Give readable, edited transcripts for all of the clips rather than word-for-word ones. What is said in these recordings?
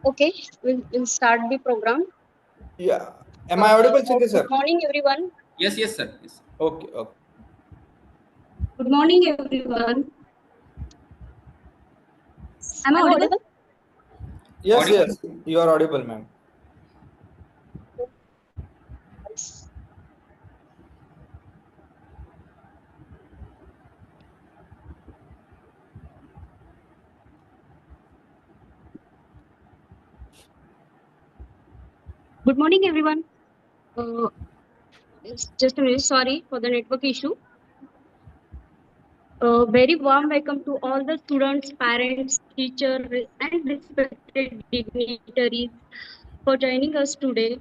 Okay, we'll start the program. Yeah. Am I audible, Chike, Good sir? morning, everyone. Yes, sir. Yes. Okay, okay. Good morning, everyone. Am I audible? Yes, Audible. yes, you are audible, ma'am. Good morning, everyone. Just a minute. Sorry for the network issue. Very warm welcome to all the students, parents, teachers, and respected dignitaries for joining us today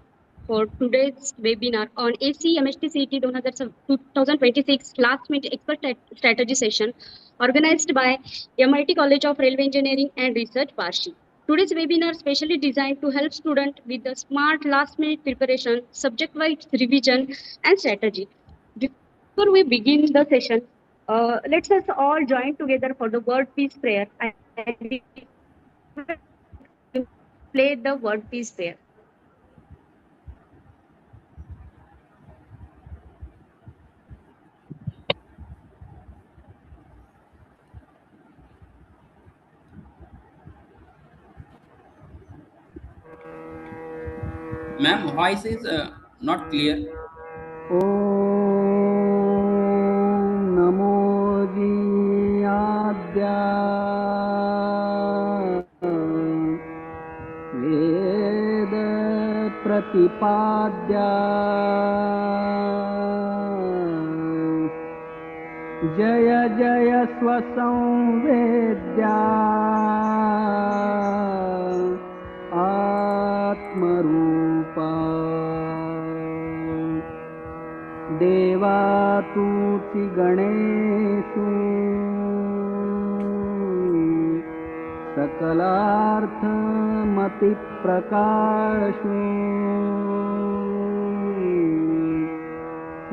for today's webinar on AC MHT-CET 2026 last minute expert strategy session organized by MIT College of Railway Engineering and Research, Varshi. Today's webinar is specially designed to help students with the smart last minute preparation, subject-wise revision, and strategy. Before we begin the session, let's us all join together for the word peace prayer. I play the word peace prayer. Ma'am, voice is not clear. नमो जीयाद्या वेद प्रतिपाद्या जय जय स्वसंवेद्या आत्मरूपा देवा तूची गणेशु सकलार्थमति प्रकाशु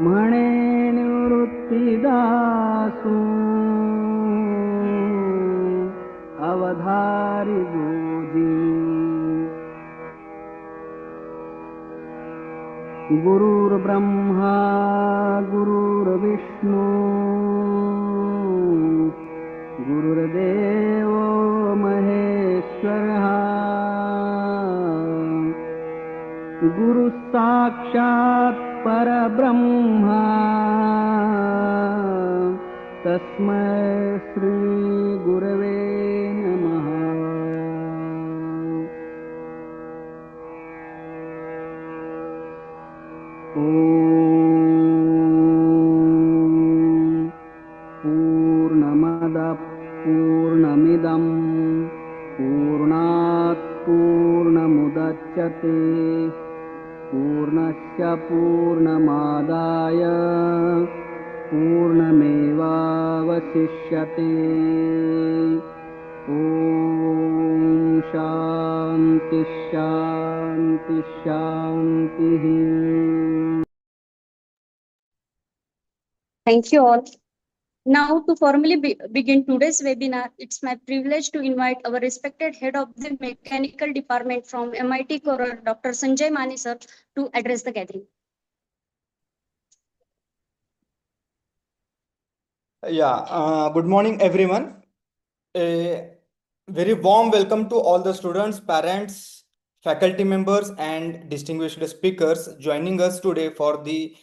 म्हणे निवृत्तिदासु अवधारी गोदी गुरुर्ब्रह्मा गुरुर्विष्णु गुरुर्देवो महेश्वरः गुरु साक्षात् परब्रह्मा तस्मै श्री गुरवे नमः पूर्णमदः पूर्णमिदं पूर्णात् पूर्णमुदच्यते पूर्णस्य पूर्णमादाय पूर्णमेवावशिष्यते ॐ शान्ति शान्ति शान्तिः Thank you all. Now, to formally begin today's webinar, it's my privilege to invite our respected head of the mechanical department from MIT Core, Dr. Sanjay Mani sir, to address the gathering. Yeah, good morning, everyone. A very warm welcome to all the students, parents, faculty members, and distinguished speakers joining us today for the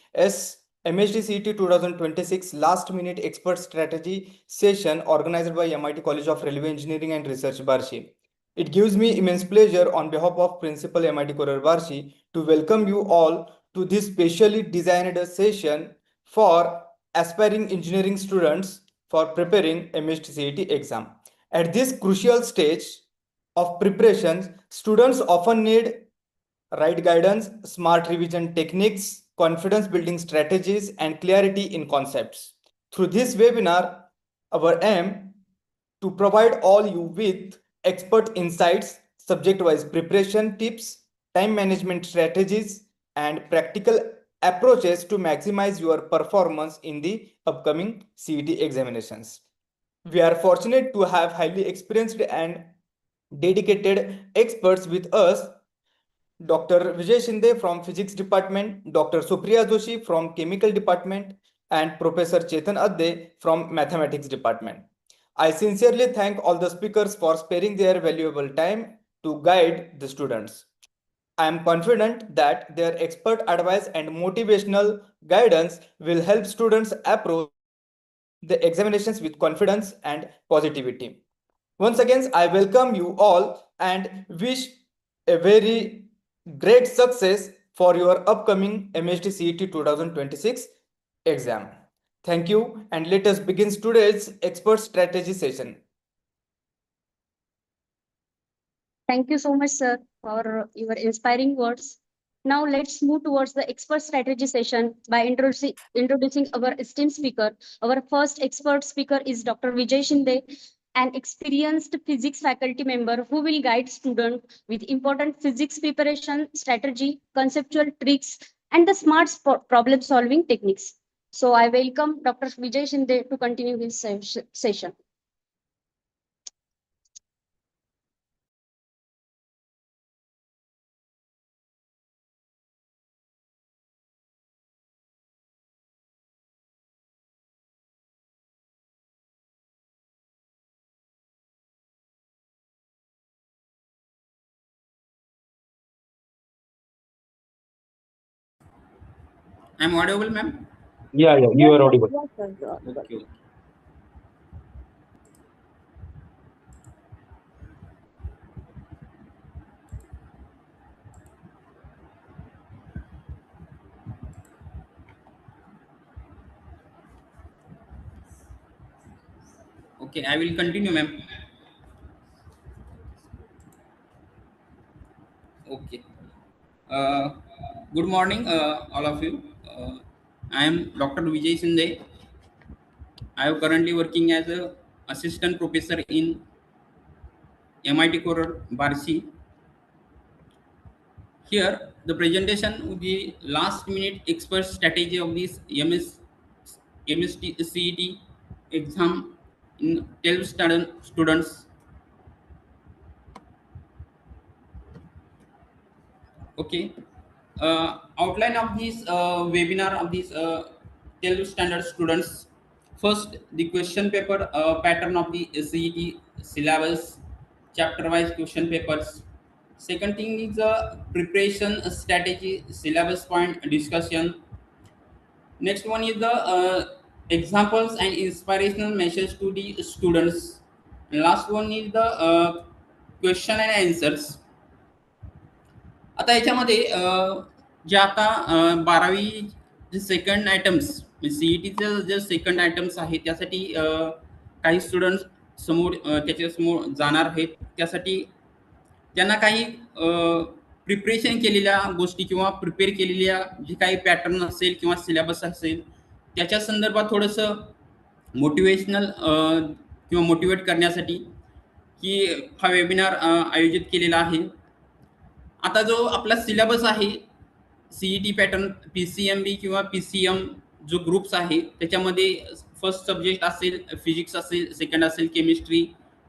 MHT-CET 2026 last minute expert strategy session organized by MIT College of Railway Engineering and Research, Barshi. It gives me immense pleasure on behalf of Principal MIT College Barshi to welcome you all to this specially designed session for aspiring engineering students for preparing MHT-CET exam. At this crucial stage of preparation, students often need right guidance, smart revision techniques, confidence building strategies, and clarity in concepts. Through this webinar, our aim to provide all you with expert insights, subject-wise preparation tips, time management strategies, and practical approaches to maximize your performance in the upcoming CET examinations. We are fortunate to have highly experienced and dedicated experts with us. Dr. Vijay Shinde from Physics Department, Dr. Supriya Joshi from Chemical Department, and Professor Chetan Adde from Mathematics Department. I sincerely thank all the speakers for sparing their valuable time to guide the students. I am confident that their expert advice and motivational guidance will help students approach the examinations with confidence and positivity. Once again, I welcome you all and wish a very great success for your upcoming MHT-CET 2026 exam. Thank you, and let us begin today's expert strategy session. Thank you so much, sir, for your inspiring words. Now let's move towards the expert strategy session by introducing our esteemed speaker. Our first expert speaker is Dr. Vijay Shinde, an experienced physics faculty member who will guide students with important physics preparation strategy, conceptual tricks, and the smart problem solving techniques. So I welcome Dr. Vijay Shinde to continue his session. I'm audible, ma'am? Yeah, you are audible. Yes, sir, you are audible. Okay. Okay, I will continue, ma'am. Okay. Uh, Good morning, all of you. I am Dr. Vijay Shinde. I am currently working as a assistant professor in MIT Core Barsi. Here, the presentation would be last minute expert strategy of this MST-CET exam in 12 students. Okay. Outline of this webinar of these 12 standard students. First, the question paper pattern of the CET syllabus, chapter wise question papers. Second thing is preparation strategy, syllabus point discussion. Next one is the examples and inspirational message to the students. And last one is the question and answers. आता याच्यामध्ये जे आता 12वी जे second items सीईटीचे जे second items आहेत त्यासाठी काही students समोर त्याच्या समोर जाणार आहेत. त्यासाठी त्यांना काही प्रिपरेशन केलेल्या गोष्टी किंवा प्रिपेअर केलेल्या जे काही पॅटर्न असेल किंवा सिलेबस असेल त्याच्या संदर्भात थोडंसं मोटिवेशनल किंवा मोटिवेट करण्यासाठी की हा वेबिनार आयोजित केलेला आहे. आता जो आपला सिलेबस आहे सीईटी पॅटर्न पीसीएमबी किंवा पीसीएम जो ग्रुप्स आहे त्याच्यामध्ये फर्स्ट सब्जेक्ट असेल फिजिक्स असेल, सेकंड असेल केमिस्ट्री,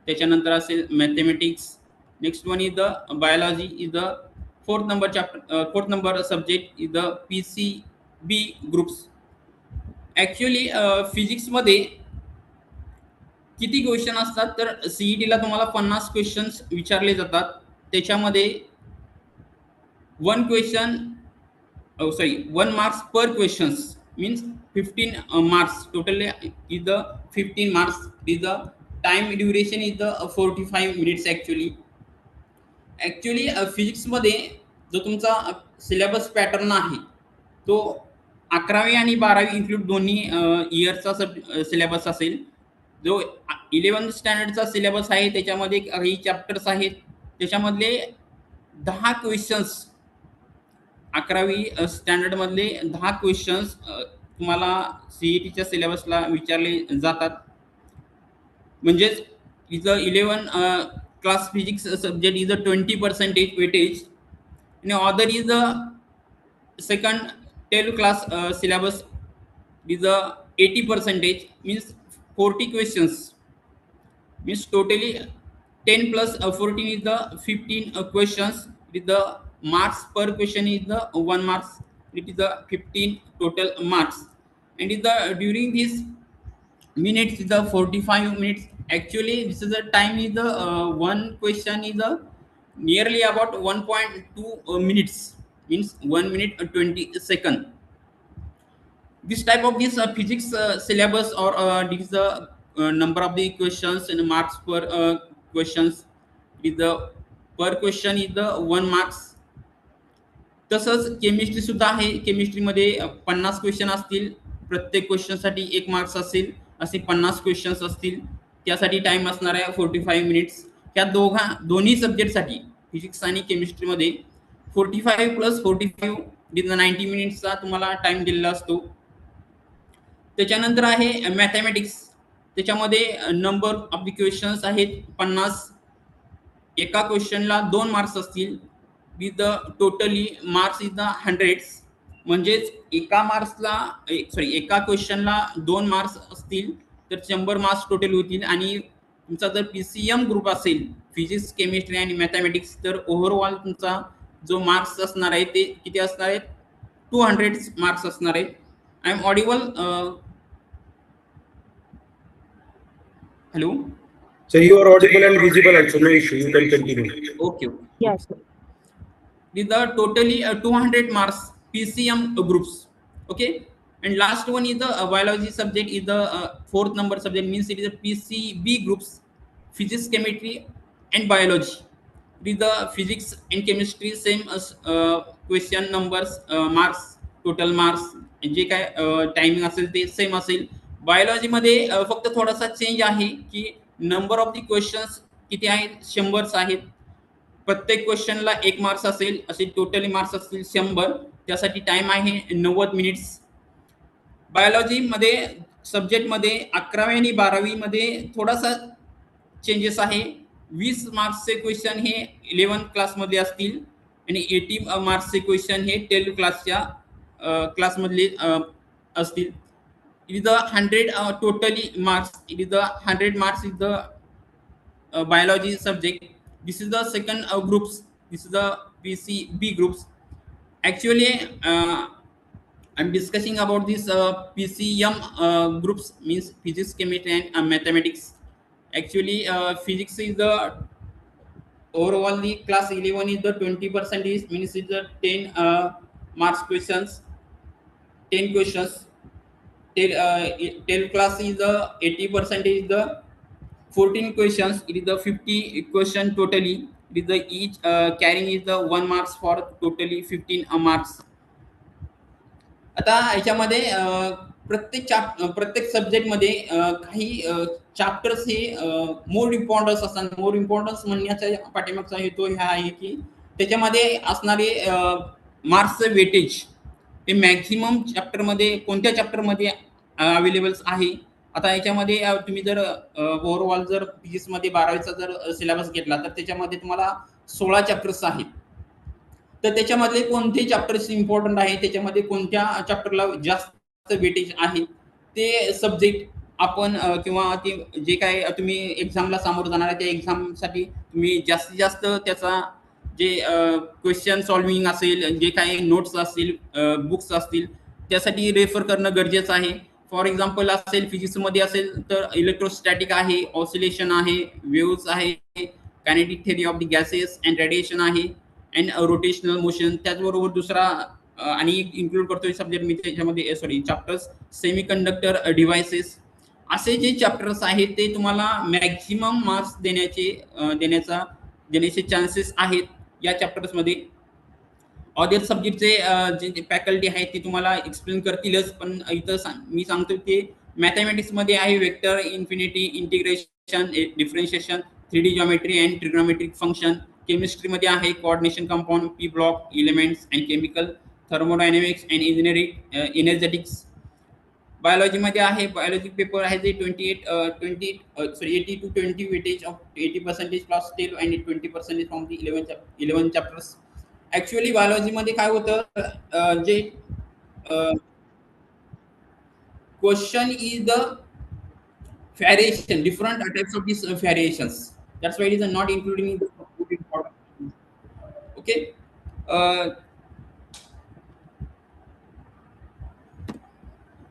त्याच्यानंतर असेल mathematics, next one is the biology is the fourth number subject is the PCB groups. Actually फिजिक्समध्ये किती क्वेश्चन असतात तर सीईटीला तुम्हाला 50 क्वेश्चन्स विचारले जातात. त्याच्यामध्ये 1 marks per questions means 15 marks totally is the 15 marks is the time duration is the 45 minutes actually physics मध्ये जो तुमचा सिलेबस पॅटर्न आहे तो 11वी आणि 12वी इन्क्लूड दोन्ही इयरचा सिलेबस असेल. जो 11th स्टँडर्डचा सिलेबस आहे त्याच्यामध्ये काही चॅप्टर्स आहेत त्याच्यामधले 10 क्वेश्चन्स 11वी स्टँडर्डमधले 10 क्वेश्चन्स तुम्हाला सीईटीच्या सिलेबसला विचारले जातात. म्हणजेच is a 11 class physics subject is a 20% weightage आणि other is a second 12 class syllabus is a 80% means 40 questions means totally 10 plus 14 is the 15 questions. With the marks per question is the 1 marks. It is the 15 total marks. And is the during this minutes is the 45 minutes. Actually this is the time is the one question is the nearly about 1.2 minutes, means 1 minute 20 second. This type of this physics syllabus, or this is the number of the questions and marks per questions. Is the per question is the 1 marks. तसंच chemistry सुद्धा आहे. केमिस्ट्रीमध्ये 50 question असतील. प्रत्येक क्वेश्चनसाठी 1 marks असेल. असे 50 questions असतील. त्यासाठी time असणार आहे 45 मिनिट्स. ह्या दोन्ही सब्जेक्टसाठी फिजिक्स आणि केमिस्ट्रीमध्ये 45 प्लस 45 विथ 90 मिनिट्सचा तुम्हाला टाइम दिलेला असतो. त्याच्यानंतर आहे मॅथमॅटिक्स. त्याच्यामध्ये नंबर ऑफ द क्वेश्चन्स आहेत 50. एका क्वेश्चनला 2 मार्क्स असतील. With the totally marks is the hundreds. म्हणजेच एका क्वेश्चनला 2 मार्क्स असतील तर 100 मार्क्स टोटल होतील. आणि तुमचा जर PCM ग्रुप असेल, फिजिक्स केमिस्ट्री आणि मॅथमॅटिक्स, तर ओव्हरऑल तुमचा जो मार्क्स असणार आहे ते किती असणार आहेत? 200 मार्क्स असणार आहेत. I am audible? Hello. So you are audible and visible also, no issue. You can continue. Okay. Yes. These are totally 200 marks PCM groups. Okay. And last one is the biology subject, is the fourth number subject, means it is a PCB groups, physics, chemistry and biology. It is the physics and chemistry same as question numbers, marks, total marks, जे काय timing असेल ते same असेल. Biology मध्ये फक्त थोडासा change आहे की number of the questions किती आहेत? 100 आहेत. प्रत्येक क्वेश्चनला 1 मार्क्स असेल. असे टोटली मार्क्स असतील 100. त्यासाठी टाइम आहे 90 मिनिट्स. बायोलॉजी मध्ये सब्जेक्टमध्ये 11वी आणि 12वी मध्ये थोडासा चेंजेस आहे. 20 मार्क्सचे क्वेश्चन हे 11 क्लासमधले असतील आणि 80 मार्क्सचे क्वेश्चन हे 12 क्लासच्या क्लासमधले असतील. It is the 100 totally marks. It is the 100 marks is the biology subject. This is the second groups. This is the PCB groups. Actually, I'm discussing about this PCM groups, means physics, chemistry, and mathematics. Actually, physics is the overall the class 11 is the 20%, means it's the 10 marks questions, 10 questions. Till class is the 80% is the 14 questions. It is the 50 question totally. It is the each carrying is the 1 marks for totally 15 marks. आता याच्यामध्ये प्रत्येक सब्जेक्टमध्ये काही chapters हे मोर importance असतात. मोर importance म्हणण्याचा पाठीमागचा हेतू हा आहे की त्याच्यामध्ये असणारे मार्क्सचं वेटेज हे मॅक्झिमम चॅप्टरमध्ये कोणत्या चॅप्टरमध्ये अवेलेबल्स आहे. आता याच्यामध्ये तुम्ही जर ओव्हरऑल जर फिजिक्समध्ये 12वीचा जर सिलेबस घेतला तर त्याच्यामध्ये तुम्हाला 16 चॅप्टर्स आहेत. तर त्याच्यामधले कोणते चॅप्टर्स इम्पॉर्टंट आहे, त्याच्यामध्ये कोणत्या चॅप्टरला जास्त वेटेज आहे ते सब्जेक्ट आपण किंवा ते जे काय तुम्ही एक्झामला सामोरं जाणार आहे त्या एक्झामसाठी तुम्ही जास्तीत जास्त त्याचा जे क्वेश्चन सॉल्विंग असेल, जे काही नोट्स असतील, बुक्स असतील, त्यासाठी रेफर करणं गरजेचं आहे. फॉर एक्झाम्पल असेल फिजिक्समध्ये असेल तर इलेक्ट्रोस्टॅटिक आहे, ऑसिलेशन आहे, वेव्स आहे, kinetic theory of the gases and radiation आहे, अँड रोटेशनल मोशन. त्याचबरोबर दुसरा आणि इन्क्लूड करतोय सब्जेक्ट मी त्याच्यामध्ये चॅप्टर्स सेमीकंडक्टर डिव्हायसेस. असे जे चॅप्टर्स आहेत ते तुम्हाला मॅक्झिमम मार्क्स देण्याचे चान्सेस आहेत या चॅप्टर्समध्ये. अदर सब्जेक्टचे जे फॅकल्टी आहेत ते तुम्हाला एक्सप्लेन करतीलच, पण इथं मी सांगतो ते मॅथमॅटिक्समध्ये आहे vector, infinity, integration, differentiation, 3D geometry and trigonometric function. केमिस्ट्रीमध्ये आहे coordination, compound, P block, elements and chemical, thermodynamics and engineering, energetics. बायोलॉजीमध्ये आहे बायोलॉजी पेपर आहे जे 80 to 20 weightage of 80% class 10 and 20% from the 11 chapters. Actually बायोलॉजीमध्ये काय होतं, जे question is the variation, different types of these variations. That's why it is not including in the important. Okay. Uh,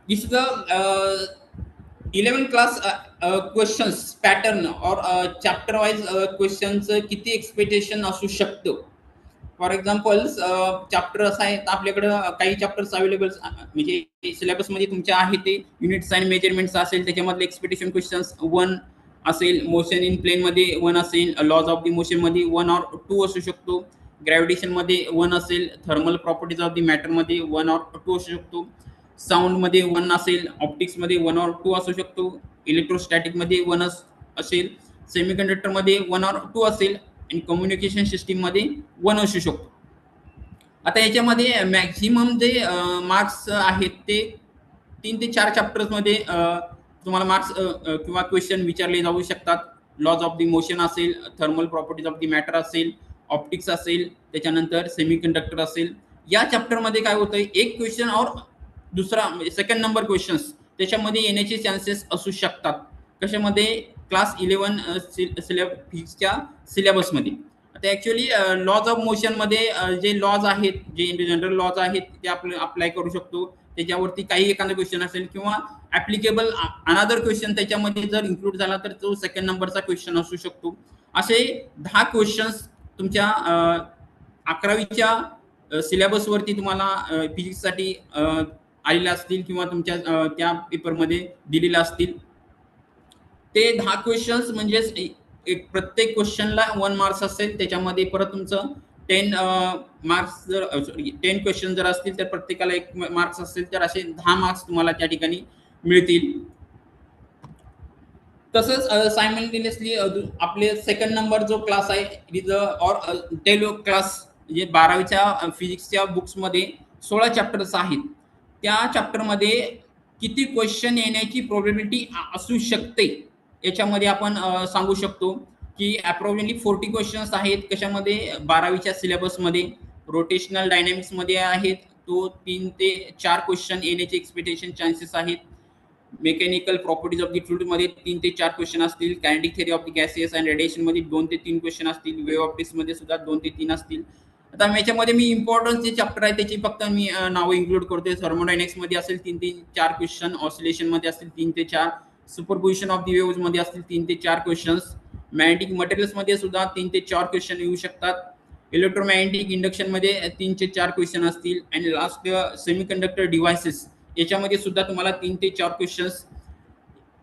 this is the 11th class questions pattern or chapter wise questions किती expectation असू शकतं. For example chapter असं आहे आपल्याकडं काही chapters available म्हणजे सिलेबसमध्ये तुमच्या आहे ते युनिट्स अँड मेजरमेंट्स असेल त्याच्यामधले एक्सपेक्टेशन क्वेश्चन्स 1 असेल, मोशन इन प्लेनमध्ये 1 असेल, लॉज ऑफ द मोशनमध्ये 1 और 2 असू शकतो, ग्रॅव्हिटेशनमध्ये 1 असेल, थर्मल प्रॉपर्टीज ऑफ द मॅटरमध्ये 1 और 2 असू शकतो, साऊंडमध्ये 1 असेल, ऑप्टिक्समध्ये 1 और 2 असू शकतो, इलेक्ट्रोस्टॅटिकमध्ये 1 असेल, सेमीकंडक्टरमध्ये 1 और 2 असेल आणि कम्युनिकेशन सिस्टीममध्ये 1 असू शकतो. आता याच्यामध्ये मॅक्झिमम जे मार्क्स आहेत ते 3 ते 4 चॅप्टर्समध्ये तुम्हाला मार्क्स किंवा क्वेश्चन विचारले जाऊ शकतात. लॉज ऑफ द मोशन असेल, thermal properties of the matter असेल, ऑप्टिक्स असेल, त्याच्यानंतर सेमीकंडक्टर असेल. या चॅप्टरमध्ये काय होतं, एक क्वेश्चन और दुसरा सेकंड नंबर क्वेश्चन्स त्याच्यामध्ये येण्याचे चान्सेस असू शकतात. कशामध्ये, क्लास 11 फिजिक्सच्या सिलेबसमध्ये. आता ॲक्च्युअली लॉज ऑफ मोशनमध्ये जे लॉज आहेत, जे जनरल लॉज आहेत ते आपण अप्लाय करू शकतो. त्याच्यावरती काही एखादा क्वेश्चन असेल किंवा ॲप्लिकेबल अनदर क्वेश्चन त्याच्यामध्ये जर इन्क्लूड झाला तर तो सेकंड नंबरचा क्वेश्चन असू शकतो. असे 10 क्वेश्चन्स तुमच्या 11वीच्या सिलेबसवरती तुम्हाला फिजिक्ससाठी आलेले असतील किंवा तुमच्या त्या पेपरमध्ये दिलेले असतील. ते 10 क्वेश्चन्स म्हणजेच एक प्रत्येक क्वेश्चनला 1 मार्क्स असेल. त्याच्यामध्ये परत तुमचं 10 मार्क्स जर 10 क्वेश्चन जर असतील तर प्रत्येकाला 1 मार्क्स असेल तर असे 10 मार्क्स तुम्हाला त्या ठिकाणी मिळतील. तसंच सायमल्टेनियसली आपले सेकंड नंबर जो क्लास आहे इट इज और टेलो क्लास, जे 12वीच्या फिजिक्सच्या बुक्समध्ये 16 चॅप्टर्स आहेत. त्या चॅप्टरमध्ये किती क्वेश्चन येण्याची प्रोबॅबिलिटी असू शकते याच्यामध्ये आपण सांगू शकतो की अप्रॉक्सिमेटली 40 क्वेश्चन्स आहेत. कशामध्ये, 12वीच्या सिलेबसमध्ये. रोटेशनल डायनॅमिक्समध्ये आहेत तो 3 ते 4 क्वेश्चन येण्याचे एक्सपेक्टेशन चान्सेस आहेत. मेकॅनिकल प्रॉपर्टीज ऑफ द फ्लुइडमध्ये 3 ते 4 क्वेश्चन असतील. Kinetic theory of the gases and रेडिएशनमध्ये 2 ते 3 क्वेश्चन असतील. वेव्ह ऑप्टिक्समध्ये सुद्धा 2 ते 3 असतील. आता याच्यामध्ये मी इम्पॉर्टन्स जे चॅप्टर आहे त्याची फक्त मी नावं इन्क्लूड करतोय. थर्मोडायनेमिक्समध्ये असेल 3 ते 4 क्वेश्चन, ऑसिलेशनमध्ये असतील 3 ते 4, सुपरपोजिशन ऑफ द वेव्हमध्ये असतील 3 ते 4 क्वेश्चन्स, मॅग्नेटिक मटेरियल्समध्ये सुद्धा 3 ते 4 क्वेश्चन येऊ शकतात. इलेक्ट्रोमॅग्नेटिक इंडक्शनमध्ये 3 ते 4 क्वेश्चन असतील. आणि लास्ट सेमीकंडक्टर डिव्हायसेस याच्यामध्ये सुद्धा तुम्हाला 3 ते 4 क्वेश्चन्स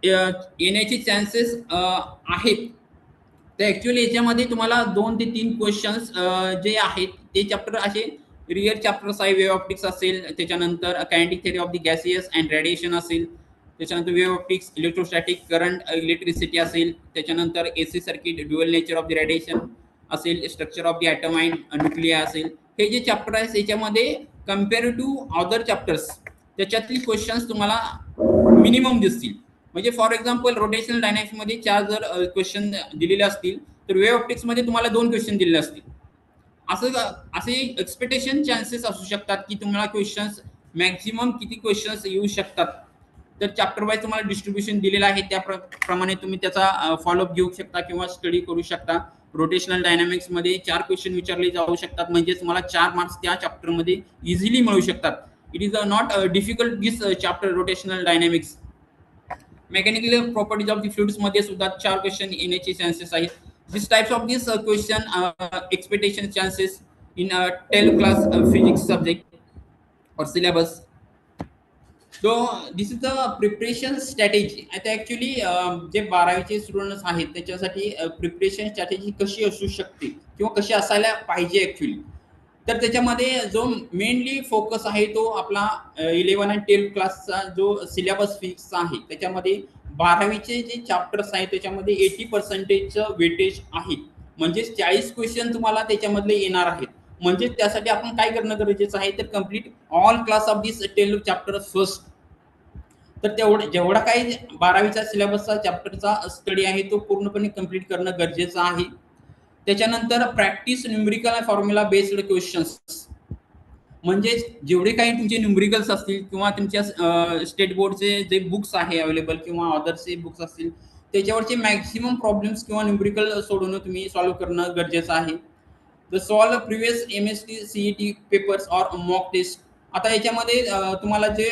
येण्याचे चान्सेस आहेत. तर ॲक्च्युअली याच्यामध्ये तुम्हाला 2 ते 3 क्वेश्चन्स जे आहेत ते चॅप्टर असे रिअर चॅप्टर्स आहे. वेव्ह ऑप्टिक्स असेल, त्याच्यानंतर kinetic theory of the gases and radiation असेल, त्याच्यानंतर wave optics, electrostatic current, electricity असेल, त्याच्यानंतर AC circuit, dual nature of the radiation असेल, structure of the atom and nuclei असेल. हे जे चॅप्टर आहेत याच्यामध्ये कम्पेअर टू अदर चॅप्टर्स त्याच्यातली क्वेश्चन्स तुम्हाला मिनिमम दिसतील. म्हणजे फॉर एक्झाम्पल रोटेशनल डायनॅमिक्समध्ये 4 जर क्वेश्चन दिलेले असतील तर वेव्ह ऑप्टिक्समध्ये तुम्हाला 2 क्वेश्चन दिलेले असतील. असे एक्सपेक्टेशन चान्सेस असू शकतात की तुम्हाला क्वेश्चन्स मॅक्झिमम किती क्वेश्चन्स येऊ शकतात. तर चॅप्टर वाईज तुम्हाला डिस्ट्रीब्युशन दिलेलं आहे, त्याप्रमाणे तुम्ही त्याचा फॉलोअप घेऊ शकता किंवा स्टडी करू शकता. रोटेशनल डायनॅमिक्समध्ये 4 क्वेश्चन विचारले जाऊ शकतात, म्हणजे तुम्हाला 4 मार्क्स त्या चॅप्टरमध्ये इझिली मिळू शकतात. It is not difficult this chapter rotational dynamics. Mechanical properties of the फ्लुइड्समध्ये सुद्धा 4 क्वेश्चन येण्याचे चान्सेस आहेत. This types of this question expectation chances in 10th class physics subject or syllabus. So this is the preparation strategy. आता actually जे 12वीचे students आहेत त्याच्यासाठी preparation strategy कशी असू शकते किंवा कशी असायला पाहिजे ॲक्च्युअली, तर त्याच्यामध्ये जो मेनली फोकस आहे तो आपला 11 आणि 12 क्लासचा जो सिलेबस फिक्सचा आहे. त्याच्यामध्ये 12वीचे जे चॅप्टर्स आहेत त्याच्यामध्ये 80% वेटेज आहे, म्हणजे 40 क्वेश्चन तुम्हाला त्याच्यामधले येणार आहेत. म्हणजे त्यासाठी आपण काय करणं गरजेचं आहे, तर complete all class of this 12 chapter first. तर जेवढा काही 12वीचा सिलेबसचा चॅप्टरचा स्टडी आहे तो पूर्णपणे कम्प्लीट करणं गरजेचं आहे. त्याच्यानंतर practice numerical formula based questions, म्हणजे जेवढे काही तुमचे न्यूमेरिकल्स असतील किंवा तुमच्या स्टेट बोर्डचे जे बुक्स आहे अवेलेबल किंवा अदरचे बुक्स असतील त्याच्यावरचे मॅक्सिमम प्रॉब्लेम्स किंवा न्यूमरिकल सोडवणं तुम्ही सॉल्व्ह करणं गरजेचं आहे. The solve previous MHT-CET papers or mock test. आता याच्यामध्ये तुम्हाला जे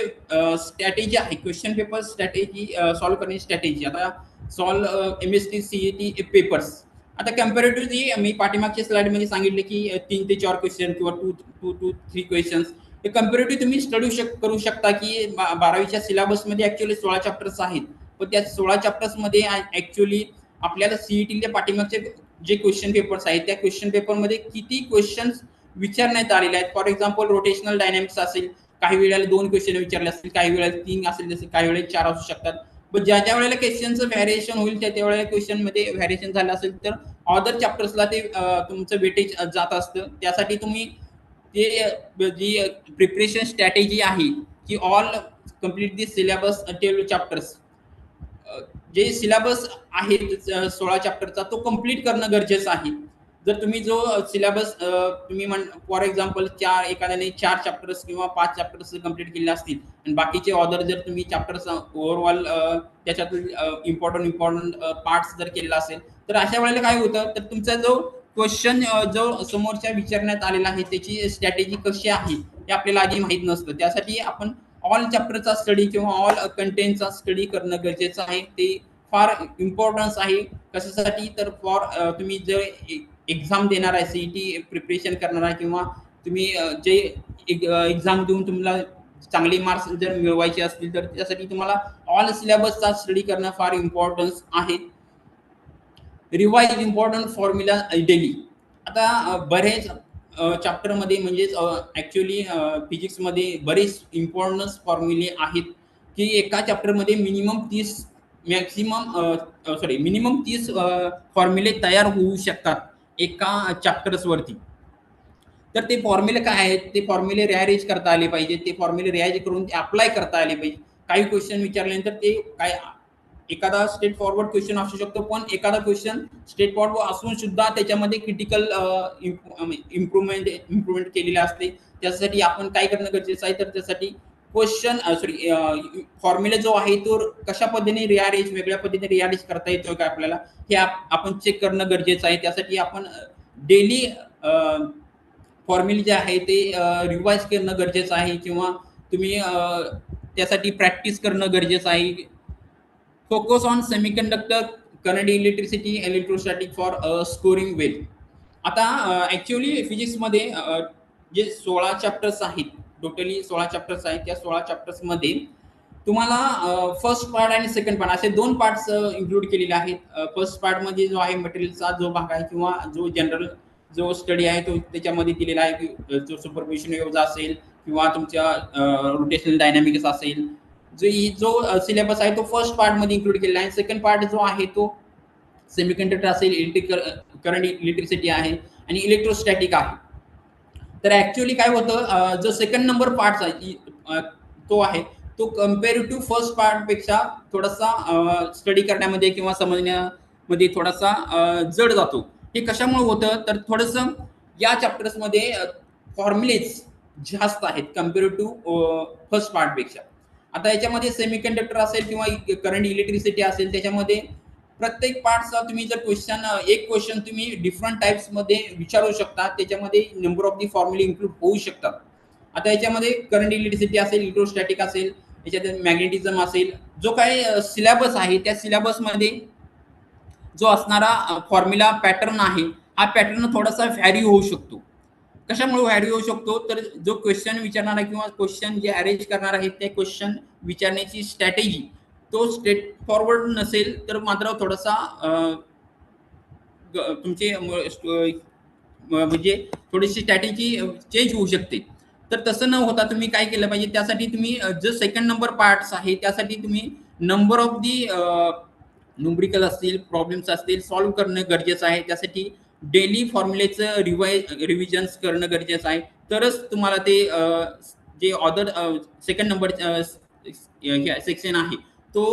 स्ट्रॅटेजी आहे, क्वेश्चन पेपर स्ट्रॅटेजी सॉल्व्ह करण्याची स्ट्रॅटेजी. आता सॉल्व MHT-CET पेपर्स. आता कम्पॅरेटिव्हली मी पाठीमागच्या स्लाइडमध्ये सांगितले की 3 ते 4 क्वेश्चन किंवा 2 to 3 क्वेश्चन्स हे कम्पॅरेटिव्ह तुम्ही करू शकता की 12वीच्या सिलेबसमध्ये ॲक्च्युअली 16 चॅप्टर्स आहेत. पण त्या 16 चॅप्टर्समध्ये ॲक्च्युअली आपल्याला CETच्या पाठीमागचे जे क्वेश्चन पेपर्स आहेत त्या क्वेश्चन पेपरमध्ये किती क्वेश्चन्स विचारण्यात आलेले आहेत. फॉर एक्झाम्पल रोटेशनल डायनॅमिक्स असेल, काही वेळेला 2 क्वेश्चन विचारले असतील, काही वेळेला 3 असेल, जसे काही वेळेला 4 असू शकतात. पण ज्या वेळेला क्वेश्चनचं व्हॅरिएशन होईल त्या वेळेला क्वेश्चनमध्ये व्हॅरिएशन झालं असेल तर अदर चॅप्टर्सला ते तुमचं वेटेज जात असतं. त्यासाठी तुम्ही ते जी प्रिपरेशन स्ट्रॅटेजी आहे की all complete the syllabus 12 chapters, J syllabus आहे 16 चॅप्टरचा तो कंप्लीट करणं गरजेचं आहे. जर तुम्ही जो सिलेबस तुम्ही फॉर एक्झाम्पल एखाद्याने 4 चॅप्टर्स किंवा 5 चॅप्टर्स कंप्लीट केले असतील आणि बाकीचे ऑदर जर तुम्ही चॅप्टर्स ओव्हरऑल त्याच्यातून इम्पॉर्टंट पार्ट्स जर केलेला असेल तर अशा वेळेला काय होतं, तर तुमचा जो क्वेश्चन जो समोरच्या विचारण्यात आलेला आहे त्याची स्ट्रॅटेजी कशी आहे हे आपल्याला आधी माहीत नसतं. त्यासाठी आपण ऑल चॅप्टरचा स्टडी किंवा ऑल कंटेंटचा स्टडी करणं गरजेचं आहे. ते फार इम्पॉर्टन्स आहे. कशासाठी, तर तुम्ही जर एक्झाम देणार आहे, CET प्रिपरेशन करणार आहे किंवा तुम्ही जे एक्झाम देऊन तुम्हाला चांगले मार्क्स जर मिळवायचे असतील तर त्यासाठी तुम्हाला ऑल सिलेबसचा स्टडी करणं फार इम्पॉर्टन्स आहे. Revise important formula daily. आता बरेच चॅप्टरमध्ये म्हणजेच ॲक्च्युअली फिजिक्समध्ये बरेच इम्पॉर्टन्स फॉर्म्युले आहेत की एका चॅप्टरमध्ये मिनिमम 30 फॉर्म्युले तयार होऊ शकतात एका चॅप्टर्सवरती. तर ते फॉर्म्युले काय आहेत, ते फॉर्म्युले रिअरेंज करता आले पाहिजे, ते फॉर्म्युले रिअरेंज करून ते अप्लाय करता आले पाहिजे. काही क्वेश्चन विचारल्यानंतर ते काय एखादा स्ट्रेट फॉरवर्ड क्वेश्चन असू शकतो, पण एखादा क्वेश्चन स्ट्रेट फॉरवर्ड असून सुद्धा त्याच्यामध्ये क्रिटिकल इम्प्रुव्हमेंट केलेले असते. त्यासाठी आपण काय करणं गरजेचं आहे, तर त्यासाठी क्वेश्चन फॉर्म्युला जो आहे तो कशा पद्धतीने वेगळ्या पद्धतीने रिअरेंज करता येतो का आपल्याला, हे आपण चेक करणं गरजेचं आहे. त्यासाठी आपण डेली फॉर्म्युले जे आहे ते रिवाइज करणं गरजेचं आहे किंवा तुम्ही त्यासाठी प्रॅक्टिस करणं गरजेचं आहे. Focus on semiconductor, current, electricity, electrostatic for scoring well. आता ॲक्च्युअली फिजिक्समध्ये जे 16 चॅप्टर्स आहेत, टोटली 16 चॅप्टर्स आहेत, त्या 16 चॅप्टर्समध्ये तुम्हाला फर्स्ट पार्ट आणि सेकंड पार्ट असे 2 पार्ट्स इन्क्लूड केलेले आहेत. फर्स्ट पार्टमध्ये जो आहे मटेरियलचा जो भाग आहे किंवा जो जनरल जो स्टडी आहे तो त्याच्यामध्ये दिलेला आहे की जो सुपरपोजिशन वेव्हज असेल किंवा तुमच्या रोटेशनल डायनॅमिक्स असेल, जो सिलेबस आहे तो फर्स्ट पार्टमध्ये इन्क्लूड केलेला आहे. सेकंड पार्ट जो आहे तो सेमीकंडक्टर असेल, करंट, इलेक्ट्रिसिटी आहे आणि इलेक्ट्रोस्टॅटिक आहे. तर ॲक्च्युअली काय होतं, जो सेकंड नंबर पार्ट आहे तो आहे तो कम्पेअर टू फर्स्ट पार्टपेक्षा थोडासा स्टडी करण्यामध्ये किंवा समजण्यामध्ये थोडासा जड जातो. हे कशामुळे होतं, तर थोडंसं या चॅप्टर्समध्ये फॉर्म्युलेज जास्त आहेत कम्पेअर टू फर्स्ट पार्टपेक्षा. आता याच्यामध्ये सेमीकंडक्टर असेल किंवा करंट, इलेक्ट्रिसिटी असेल, त्याच्यामध्ये प्रत्येक पार्टचा तुम्ही जर एक क्वेश्चन तुम्ही डिफरंट टाइप्समध्ये विचारू शकता, त्याच्यामध्ये नंबर ऑफ दी फॉर्म्युले इन्क्लूड होऊ शकतात. आता याच्यामध्ये करंट, इलेक्ट्रिसिटी असेल, इलेक्ट्रोस्टॅटिक असेल, याच्यात मॅग्नेटिझम असेल, जो काही सिलेबस आहे त्या सिलेबसमध्ये जो असणारा फॉर्म्युला पॅटर्न आहे, हा पॅटर्न थोडासा व्हॅरी होऊ शकतो. कशामुळे व्हॅरी होऊ शकतो, तर जो क्वेश्चन विचारणारा किंवा क्वेश्चन जे अरेंज करणार आहे ते क्वेश्चन विचारण्याची स्ट्रॅटेजी तो स्ट्रेट फॉरवर्ड नसेल तर मात्र थोडासा तुमचे म्हणजे थोडीशी स्ट्रॅटेजी चेंज होऊ शकते. तर तसं न होता तुम्ही काय केलं पाहिजे, त्यासाठी तुम्ही जो सेकंड नंबर पार्ट्स आहे त्यासाठी तुम्ही नंबर ऑफ दी न्यूमरिकल असतील, प्रॉब्लेम्स असतील सॉल्व्ह करणं गरजेचं आहे. त्यासाठी डेली फॉर्म्युलेचं रिव्हिजन्स करणं गरजेचं आहे. तरच तुम्हाला ते जे अदर सेकंड नंबर सेक्शन आहे तो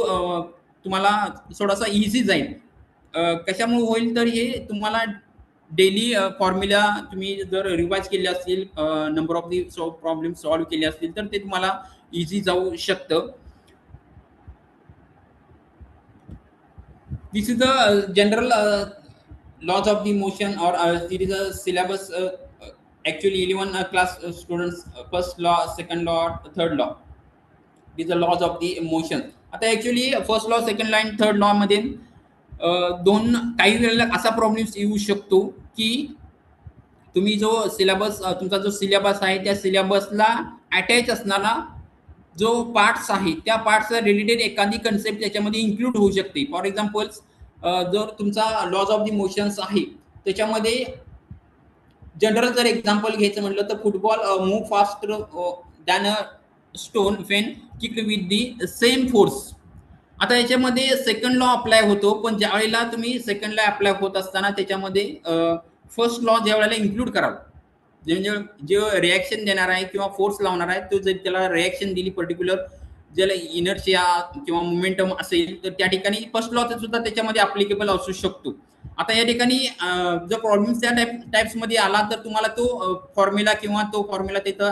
तुम्हाला थोडासा इझी जाईल. कशामुळे होईल, तर हे तुम्हाला डेली फॉर्म्युला तुम्ही जर रिवाइज केले असतील, number of the problem solve केले असतील तर ते तुम्हाला इझी जाऊ शकतं. This is the general laws of the motion, or it is a syllabus. Actually, 11 class students, first law, second law, third law. These are laws of the motion. आता actually first law, second line, third law मध्ये दोन काही वेळेला असा problems येऊ शकतो की तुम्ही जो सिलेबस, तुमचा जो सिलेबस आहे त्या सिलेबसला अटॅच असणारा जो पार्ट्स आहे त्या पार्ट्स रिलेटेड एखादी कन्सेप्ट त्याच्यामध्ये इन्क्लूड होऊ शकते. फॉर एक्झाम्पल, जर तुमचा लॉज ऑफ दी मोशन्स आहे त्याच्यामध्ये जनरल जर एक्झाम्पल घ्यायचं म्हटलं तर football move fast than a stone when kicked with the same force. आता याच्यामध्ये सेकंड लॉ अप्लाय होतो, पण ज्यावेळेला तुम्ही सेकंड लॉ अप्लाय होत असताना त्याच्यामध्ये फर्स्ट लॉ ज्या वेळेला इन्क्लूड कराल, म्हणजे जे रिॲक्शन देणार आहे किंवा फोर्स लावणार आहे तो जर त्याला रिॲक्शन दिली पर्टिक्युलर, ज्याला इनर्शिया किंवा मोमेंटम असेल तर त्या ठिकाणी फर्स्ट लॉ सुद्धा त्याच्यामध्ये अप्लिकेबल असू शकतो. आता या ठिकाणी जर प्रॉब्लेम त्या टाइप्समध्ये आला तर तुम्हाला तो फॉर्म्युला किंवा तो फॉर्म्युला तिथं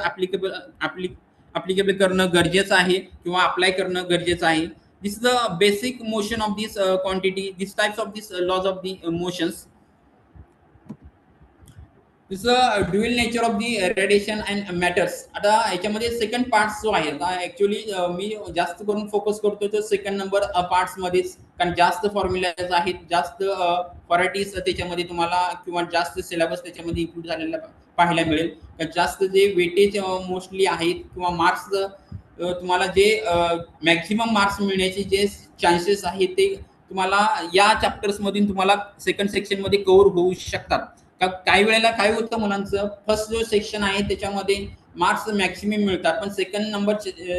अप्लिकेबल करणं गरजेचं आहे किंवा अप्लाय करणं गरजेचं आहे. This is the basic motion of this quantity, these types of these laws of the motions. This is the dual nature of the radiation and matters. आता याच्यामध्ये सेकंड पार्ट्स जो आहे, आता ऍक्च्युली मी जास्त करून फोकस करतो तर सेकंड नंबर पार्ट्स मध्येच, कारण जास्त फॉर्म्युलाज आहेत, जास्त व्हरायटीज त्याच्यामध्ये तुम्हाला किंवा जास्त सिलेबस त्याच्यामध्ये इन्क्लूड झालेला पाहायला मिळेल. जास्त जे वेटेज मोस्टली आहेत किंवा मार्क्स तुम्हाला जे मॅक्झिमम मार्क्स मिळण्याचे जे चान्सेस आहेत ते तुम्हाला या चॅप्टर्स मधून तुम्हाला सेकंड सेक्शन मध्ये कव्हर होऊ शकतात. काही वेळेला काय होतं मुलांचं, फर्स्ट जो सेक्शन आहे त्याच्यामध्ये मार्क्स मॅक्सिमम मिळतात, पण सेकंड नंबर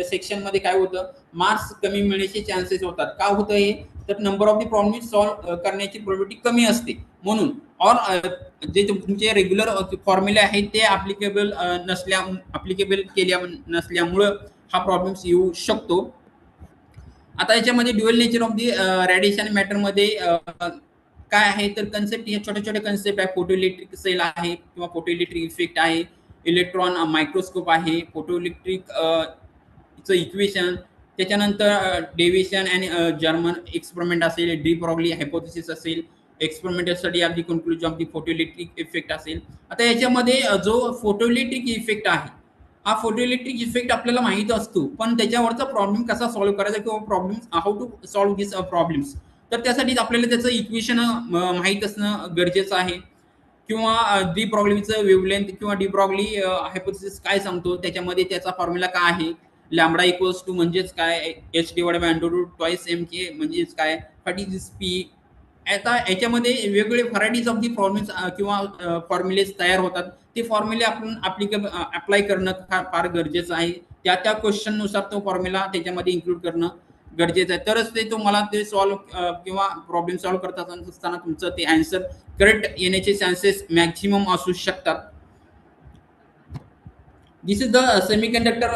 सेक्शन मध्ये काय होतं, मार्क्स कमी मिळण्याचे चान्सेस होतात. का होतं हे, तर number of the problem solve करण्याची प्रोबॅबिलिटी कमी असते म्हणून. और जे तुमचे रेग्युलर फॉर्म्युले आहेत ते अप्लिकेबल नसल्यामुळं हा प्रॉब्लेम्स येऊ शकतो. आता याच्यामध्ये dual nature of the radiation matter मध्ये काय आहे तर कन्सेप्ट, हे छोटे छोटे कन्सेप्ट आहे. फोटो इलेक्ट्रिक सेल आहे किंवा फोटो इलेक्ट्रिक इफेक्ट आहे, इलेक्ट्रॉन मायक्रोस्कोप आहे, फोटो इलेक्ट्रिक इक्वेशन, त्याच्यानंतर डेव्हिएशन अँड जर्मन एक्सपेरिमेंट असेल, डी ब्रॉग्ली हायपोथेसिस असेल, experimental study of the conclusion of the photo electric effect असेल. आता याच्यामध्ये जो फोटो इलेक्ट्रिक इफेक्ट आहे, हा फोटो इलेक्ट्रिक इफेक्ट आपल्याला माहित असतो, पण त्याच्यावरचा प्रॉब्लेम कसा सॉल्व्ह करायचा किंवा problem how to solve this problems, तर त्यासाठी आपल्याला त्याचं इक्वेशन माहीत असणं गरजेचं आहे. किंवा डी ब्रॉग्लीचं वेवलेंथ किंवा डी ब्रॉग्ली हायपोथेसिस काय सांगतो, त्याच्यामध्ये त्याचा फॉर्म्युला काय आहे, लॅम्बडा इक्वल्स टू म्हणजेच काय, H divide by under root twice M K म्हणजेच काय, व्हॉट इज दिस पी. आता याच्यामध्ये वेगवेगळे व्हरायटीज ऑफ दी प्रॉब्लेम्स किंवा फॉर्म्युलेज तयार होतात. ते फॉर्म्युले आपण अप्लाय करणं फार गरजेचं आहे. त्या त्या क्वेश्चननुसार तो फॉर्म्युला त्याच्यामध्ये इन्क्लूड करणं गरजेचं आहे, तरच ते तुम्हाला ते सॉल्व्ह किंवा प्रॉब्लेम सॉल्व्ह करत असताना तुमचं ते आन्सर करेक्ट येण्याचे चान्सेस मॅक्झिमम असू शकतात. This is the semiconductor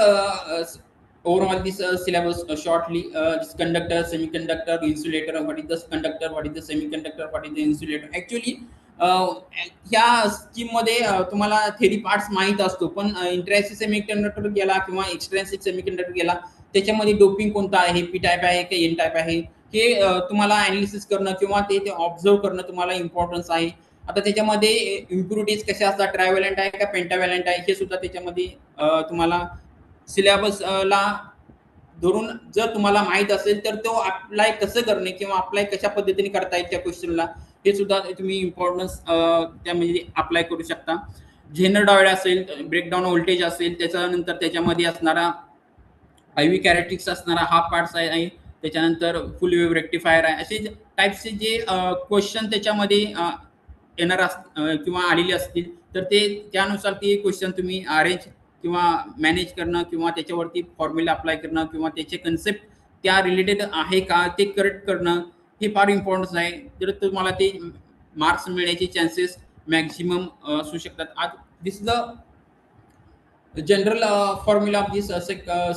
overall this syllabus shortly. This conductor, semiconductor, insulator. What is the conductor? What is the semiconductor? What is the insulator? Actually, ह्या scheme मध्ये तुम्हाला थेरी पार्ट्स माहित असतो, पण intrinsic semiconductor गेला किंवा एक्सट्रान्सिक सेमीकंडक्टर गेला त्याच्यामध्ये डोपिंग कोणता आहे, पी टाईप आहे की एन टाईप आहे, हे तुम्हाला अनालिसिस करणं किंवा ते ऑब्झर्व करणं तुम्हाला इम्पॉर्टन्स आहे. आता त्याच्यामध्ये इम्प्युरिटीज कशा असतात, ट्रायव्हॅलंट आहे का पेंटाव्हॅलंट आहे, हे सुद्धा त्याच्यामध्ये तुम्हाला सिलेबसला धरून जर तुम्हाला माहित असेल तर तो अप्लाय कसं करणे किंवा अप्लाय कशा पद्धतीने करता येईल त्या क्वेश्चनला, हे सुद्धा तुम्ही इम्पॉर्टन्स त्यामध्ये अप्लाय करू शकता. झेनर डायोड असेल, ब्रेकडाऊन व्होल्टेज असेल, त्याच्यानंतर त्याच्यामध्ये असणारा IV कॅरेक्टरिस्टिक्स असणारा हा पार्ट्स आहे, त्याच्यानंतर फुल वेव्ह रेक्टिफायर आहे, असे टाईपचे जे क्वेश्चन त्याच्यामध्ये येणार किंवा आलेले असतील तर ते त्यानुसार ते क्वेश्चन तुम्ही अरेंज किंवा मॅनेज करणं किंवा त्याच्यावरती फॉर्म्युला अप्लाय करणं किंवा त्याचे कन्सेप्ट त्या रिलेटेड आहे का ते करेक्ट करणं हे फार इम्पॉर्टन्स आहे. तर तुम्हाला ते मार्क्स मिळण्याचे चान्सेस मॅक्झिमम असू शकतात. आज this the general formula of this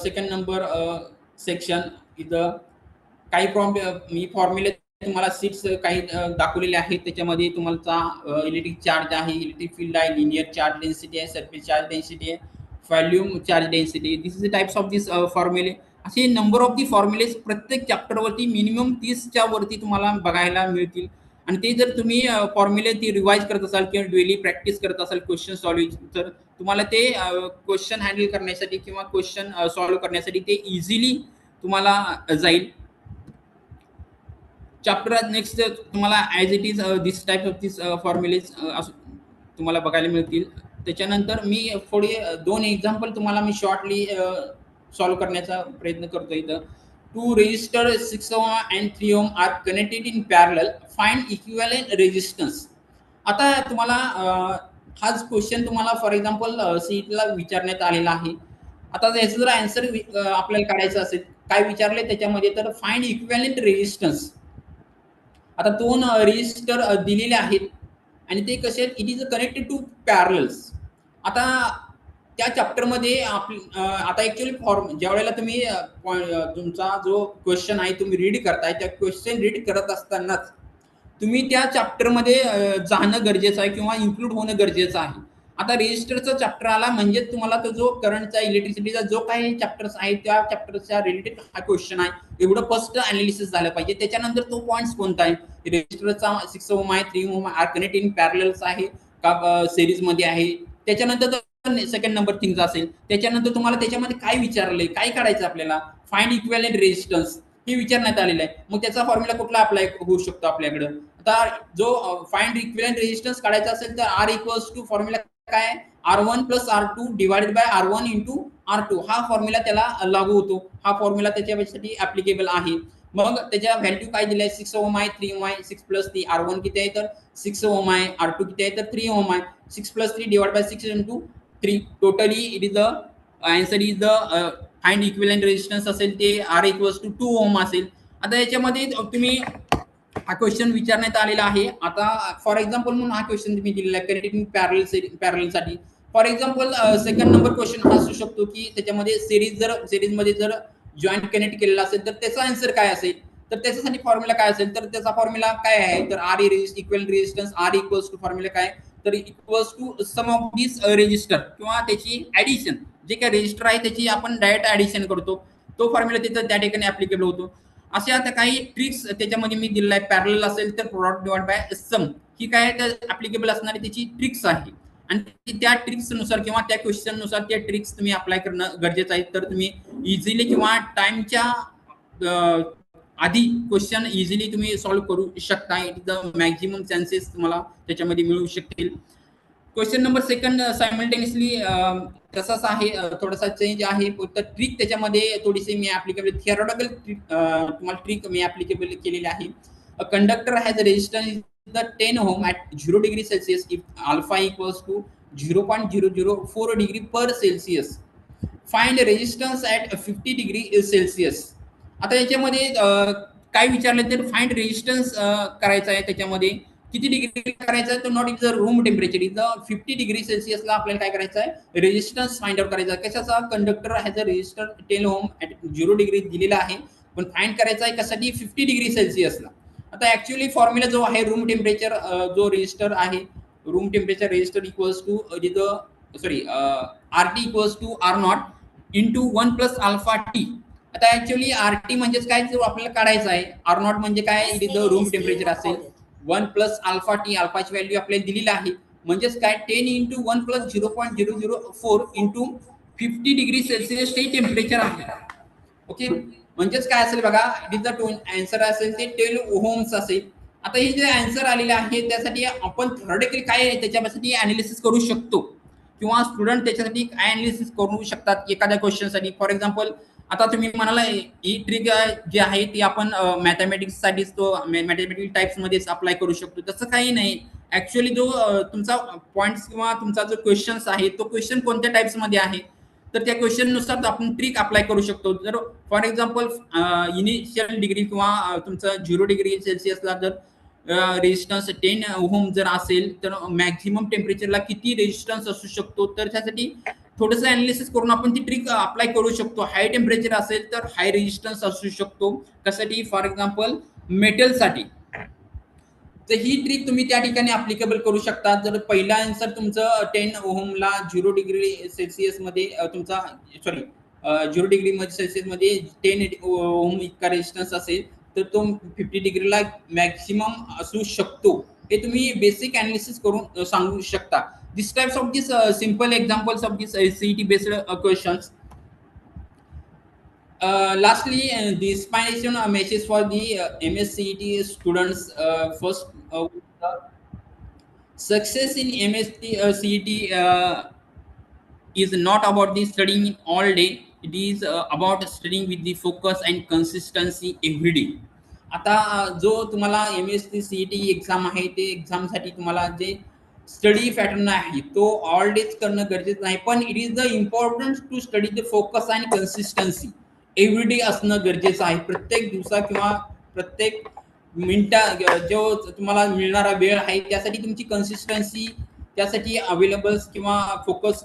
second number section. इथं काही मी फॉर्म्युले तुम्हाला सीट्स काही दाखवलेले आहेत, त्याच्यामध्ये तुम्हाला इलेक्ट्रिक चार्ज आहे, इलेक्ट्रिक फील्ड आहे, लिनियर चार्ज डेन्सिटी आहे, सरफेस चार्ज डेन्सिटी आहे, volume charge density. This is the types of this फॉर्म्युले. असे नंबर ऑफ दी फॉर्म्युलेज प्रत्येक चॅप्टरवरती मिनिमम 30च्या वरती तुम्हाला बघायला मिळतील. आणि ते जर तुम्ही फॉर्म्युले ती रिवाइज करत असाल किंवा डेली प्रॅक्टिस करत असाल क्वेश्चन सॉल्व्हिंग, तर तुम्हाला ते क्वेश्चन हँडल करण्यासाठी किंवा क्वेश्चन सॉल्व्ह करण्यासाठी ते इझिली तुम्हाला जाईल. चॅप्टर नेक्स्ट तुम्हाला as it is this type of this formulas तुम्हाला बघायला मिळतील. त्याच्यानंतर मी थोडे 2 एक्झाम्पल तुम्हाला मी शॉर्टली सॉल्व्ह करण्याचा प्रयत्न करतो इथं. 2 resistor 6 ohm and 3 ohm are connected in parallel, find equivalent resistance. आता तुम्हाला हाच क्वेश्चन तुम्हाला फॉर एक्झाम्पल सीईटीला विचारण्यात आलेला आहे. आता याचं जर आन्सर आपल्याला काढायचं असेल, काय विचारले त्याच्यामध्ये, तर फाइंड इक्विव्हॅलेंट रेजिस्टन्स. आता 2 रेजिस्टर दिलेले आहेत आणि ते कसे आहेत, इट इज कनेक्टेड टू पॅरलल्स. आता त्या चॅप्टरमध्ये आता ऍक्च्युअली फॉर्म ज्या वेळेला तुम्ही तुमचा जो क्वेश्चन आहे तुम्ही रीड करताय, त्या क्वेश्चन रीड करत असतानाच तुम्ही त्या चॅप्टरमध्ये जाणं गरजेचं आहे किंवा इन्क्लूड होणं गरजेचं आहे. आता रेजिस्टरचा चॅप्टर आला म्हणजे तुम्हाला तो जो करंटचा इलेक्ट्रिसिटीचा जो काही चॅप्टर्स आहे त्या चॅप्टरच्या रिलेटेड हा क्वेश्चन आहे, एवढं फर्स्ट अनालिसिस झालं पाहिजे. त्याच्यानंतर तो पॉइंट्स कोणता आहे, रेजिस्टरचा 6 ओम आहे, 3 ओम आर कनेक्टेड इन पॅरलल्स आहे का सिरीज मध्ये आहे. त्याच्यानंतर सेकंड नंबर थिंग्स असेल. त्याच्यानंतर तुम्हाला त्याच्यामध्ये काय विचारलंय, काय काढायचं आपल्याला, फाइंड इक्विव्हॅलेंट रेजिस्टन्स हे विचारण्यात आलेलं आहे. मग त्याचा फॉर्म्युला कुठला अप्लाय होऊ शकतो आपल्याकडे. आता जो फाइंड इक्विव्हॅलेंट रेजिस्टन्स काढायचा असेल तर आर इक्वल्स टू फॉर्म्युला काय, R1 plus R2 divided by R1 into R2 हा फॉर्म्युला त्याला लागू होतो. हा फॉर्म्युला त्याच्यासाठी ऍप्लिकेबल आहे. मग त्याच्या व्हॅल्यू काय दिलाय, 6 ओम आहे, 3 ओम आहे, 6 प्लस 3 R1 किती आहे तर 6 ओम आहे, R2 किती आहे तर 3 ओम आहे. 6 plus 3 divide by 6 into 3 totally it is the answer is the find equivalent resistance असेल ते R इक्वल्स टू 2 ओम असेल. आता याच्यामध्ये तुम्ही हा क्वेश्चन विचारण्यात आलेला आहे. आता फॉर एक्झाम्पल म्हणून हा क्वेश्चन तुम्ही दिलेला आहे कनेक्टिंग पॅरलसाठी. For example second number question हा असू शकतो की त्याच्यामध्ये सिरीजमध्ये जर जॉईंट कनेक्ट केलेला असेल तर त्याचा आन्सर काय असेल, तर त्याच्यासाठी फॉर्म्युला काय असेल, तर त्याचा फॉर्म्युला काय आहे, तर R equal resistance R equals to formula काय, तर equals to sum of this resistor किंवा त्याची ऍडिशन, जे काय रेजिस्टर आहे त्याची आपण डायरेक्ट ऍडिशन करतो, तो फॉर्म्युला तिथं त्या ठिकाणी ऍप्लिकेबल होतो. असे आता काही ट्रिक्स त्याच्यामध्ये मी दिलेला आहे. पॅरलल असेल तर प्रॉडक्ट डिवाइड बाय सम ही काय तर ऍप्लिकेबल असणारी त्याची ट्रिक्स आहे. आणि त्या ट्रिक्स नुसार किंवा त्या क्वेश्चन नुसार त्या ट्रिक्स तुम्ही अप्लाय करणं गरजेचं आहे. तर तुम्ही इझिली किंवा टाइमच्या आधी क्वेश्चन इझिली तुम्ही सॉल्व्ह करू शकता. इट द मॅक्झिमम चान्सेस तुम्हाला त्याच्यामध्ये मिळू शकतील. क्वेश्चन नंबर सेकंड सायमल्टेनियसली तसाच आहे, थोडासा चेंज आहे. फक्त ट्रिक त्याच्यामध्ये थोडीशी मी ऍप्लिकेबल थिअरॉटिकल तुम्हाला ट्रिक मी ऍप्लिकेबल केलेली आहे. A conductor has a resistance the 10 ohm at 0 degree Celsius if alpha equals to 0.004 degree per Celsius. Find resistance at 50 degree Celsius. आता याच्यामध्ये काय विचारलं तर फाइंड रेजिस्टन्स करायचं आहे. त्याच्यामध्ये किती डिग्री करायचं आहे, तर not is the room temperature, is the 50 degree सेल्सियसला आपल्याला काय करायचं आहे, रेजिस्टन्स फाइंड आउट करायचा आहे. कशाचा, conductor has a resistor 10 ohm at 0 degree दिलेला आहे, पण फाइंड करायचा आहे कशासाठी 50 डिग्री सेल्सियसला. आता ऍक्च्युअली फॉर्म्युला जो आहे रूम टेम्परेचर जो रेजिस्टर आहे, room temperature resistor equals to R T equals to R not into 1 plus alpha T. आता ऍक्च्युअली आर टी म्हणजेच काय जो आपल्याला काढायचं आहे, आर नॉट म्हणजे काय, it is the room temperature असेल. 1 प्लस अल्फा टी, अल्फाची व्हॅल्यू आपल्याला दिलेली आहे, म्हणजेच काय 10 into 1 plus 0.004 into 50 degree Celsius ते टेम्परेचर आहे. ओके, म्हणजेच काय असेल बघा, इट इज द आन्सर असेल ते 10 ओहम्स असेल. आता हे जे आन्सर आलेले आहे त्यासाठी आपण थेरॉटिकली काय त्याच्यासाठी अनालिसिस करू शकतो किंवा स्टुडंट त्याच्यासाठी काय अनालिसिस करू शकतात एखाद्या क्वेश्चनसाठी. फॉर एक्झाम्पल आता तुम्ही म्हणाला ही ट्रिक जी आहे ती आपण मॅथमॅटिक्ससाठीच तो मॅथमॅटिकल टाइप्समध्येच अप्लाय करू शकतो, तसं काही नाही. ऍक्च्युअली जो तुमचा पॉईंट्स किंवा तुमचा जो क्वेश्चन्स आहे तो क्वेश्चन कोणत्या टाइप्समध्ये आहे तर त्या क्वेश्चन नुसार आपण ट्रिक अप्लाय करू शकतो. जर फॉर एक्झाम्पल इनिशियल डिग्री किंवा तुमचं 0 डिग्री सेल्सिअसला जर रेजिस्टन्स 10 ओहम जर असेल तर मॅक्झिमम टेम्परेचरला किती रेजिस्टन्स असू शकतो, तर त्यासाठी थोडंसं अनालिसिस करून आपण ती ट्रिक अप्लाय करू शकतो. हाय टेम्परेचर असेल तर हाय रेजिस्टन्स असू शकतो, कशासाठी, फॉर एक्झाम्पल मेटलसाठी. तर ही ट्रिक तुम्ही त्या ठिकाणी अप्लिकेबल करू शकता. जर पहिला आन्सर तुमचं 10 ओहमला 0 डिग्री सेल्सिअस मध्ये तुमचा 0 डिग्री सेल्सिअस मध्ये 10 ओम इतका रेजिस्टन्स असेल तर तो 50 डिग्रीला मॅक्सिमम असू शकतो. हे तुम्ही बेसिक अनालिसिस करून सांगू शकता. This types of this simple examples of this CET based questions. Lastly, the explanation message for the MSCET students. First, success in MSCET is not about the studying all day. It is about studying with the focus and consistency every day. आता जो तुम्हाला MSCET exam आहे ते एक्झामसाठी तुम्हाला जे study pattern आहे तो all days करणं गरजेचं नाही, पण it is the importance to study the focus आणि कन्सिस्टन्सी एव्हरी डे असणं गरजेचं आहे. प्रत्येक दिवसा किंवा प्रत्येक मिनिटा जो तुम्हाला मिळणारा वेळ आहे त्यासाठी तुमची कन्सिस्टन्सी, त्यासाठी अवेलेबल्स किंवा फोकस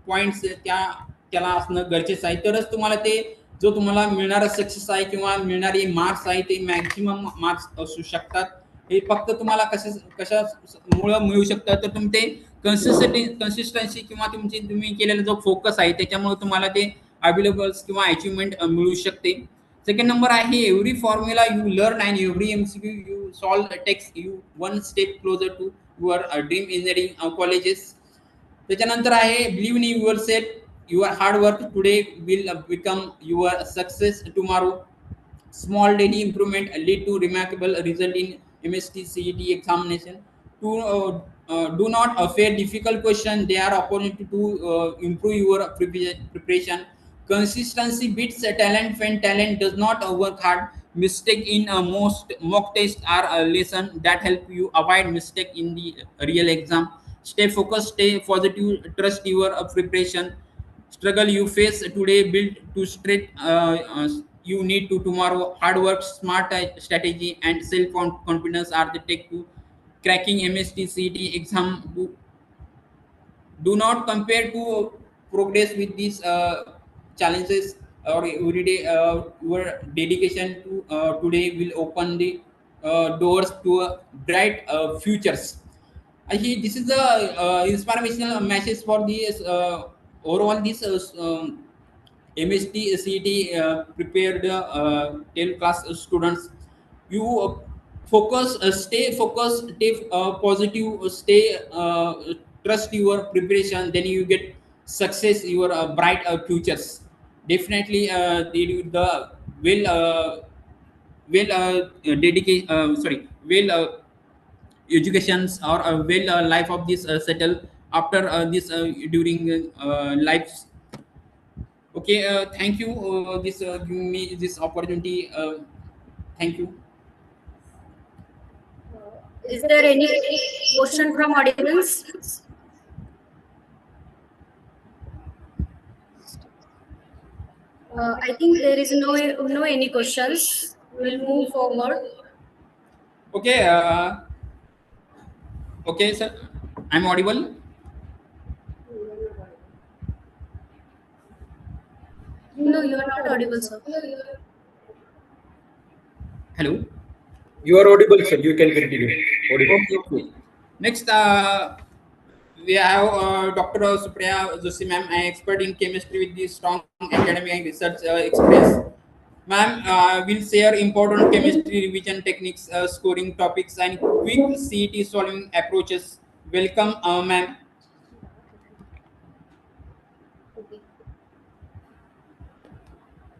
पॉईंट्स त्याला असणं गरजेचं आहे. तरच तुम्हाला ते जो तुम्हाला मिळणारा सक्सेस आहे किंवा मिळणारे मार्क्स आहे ते मॅक्सिमम मार्क्स असू शकतात. हे फक्त तुम्हाला कशामुळं मिळू शकतं तर तुम्ही ते कन्सिस्टन्सी किंवा तुम्ही केलेला जो फोकस आहे त्याच्यामुळे तुम्हाला ते अवेलेबल्स किंवा अचिव्हमेंट मिळू शकते. सेकंड नंबर आहे every formula you learn and every MCQ you solve takes you one step closer to your dream engineering colleges. त्याच्यानंतर आहे believe in yourself, your hard work today will become your success tomorrow. Small daily improvement lead to remarkable result in MHT-CET examination. Do not fear difficult question. They are opportunity to improve your preparation. Consistency beats talent when talent does not work hard. Mistake in most mock tests are a lesson that help you avoid mistake in the real exam. Stay focused, stay positive, trust your preparation. Struggle you face today build to straight you need to tomorrow. Hard work, smart strategy and self confidence are the take to cracking MST-CET exam. Do not compare to progress with these challenges or every day. Your dedication to today will open the doors to bright futures. I think this is the inspirational message for this overall this MHT-CET prepared 10 class students. You focus, stay focused, stay positive, stay trust your preparation. Then you get success, your bright futures. Definitely, the will will dedicate. Sorry, will educations or a well life of this settle after this during lives. Okay, thank you. This giving me this opportunity. Thank you. Is there any question from audience? I think there is no any questions. We'll move forward. Okay. Okay, sir. I'm audible. No, you are not audible, sir. Hello. You are audible, sir. You can continue. Audible. Okay. Okay. Next, we have Dr. Supriya Joshi, ma'am, an expert in chemistry with the strong academic and research experience. Ma'am will share important chemistry revision techniques, scoring topics, and quick CET solving approaches. Welcome, ma'am.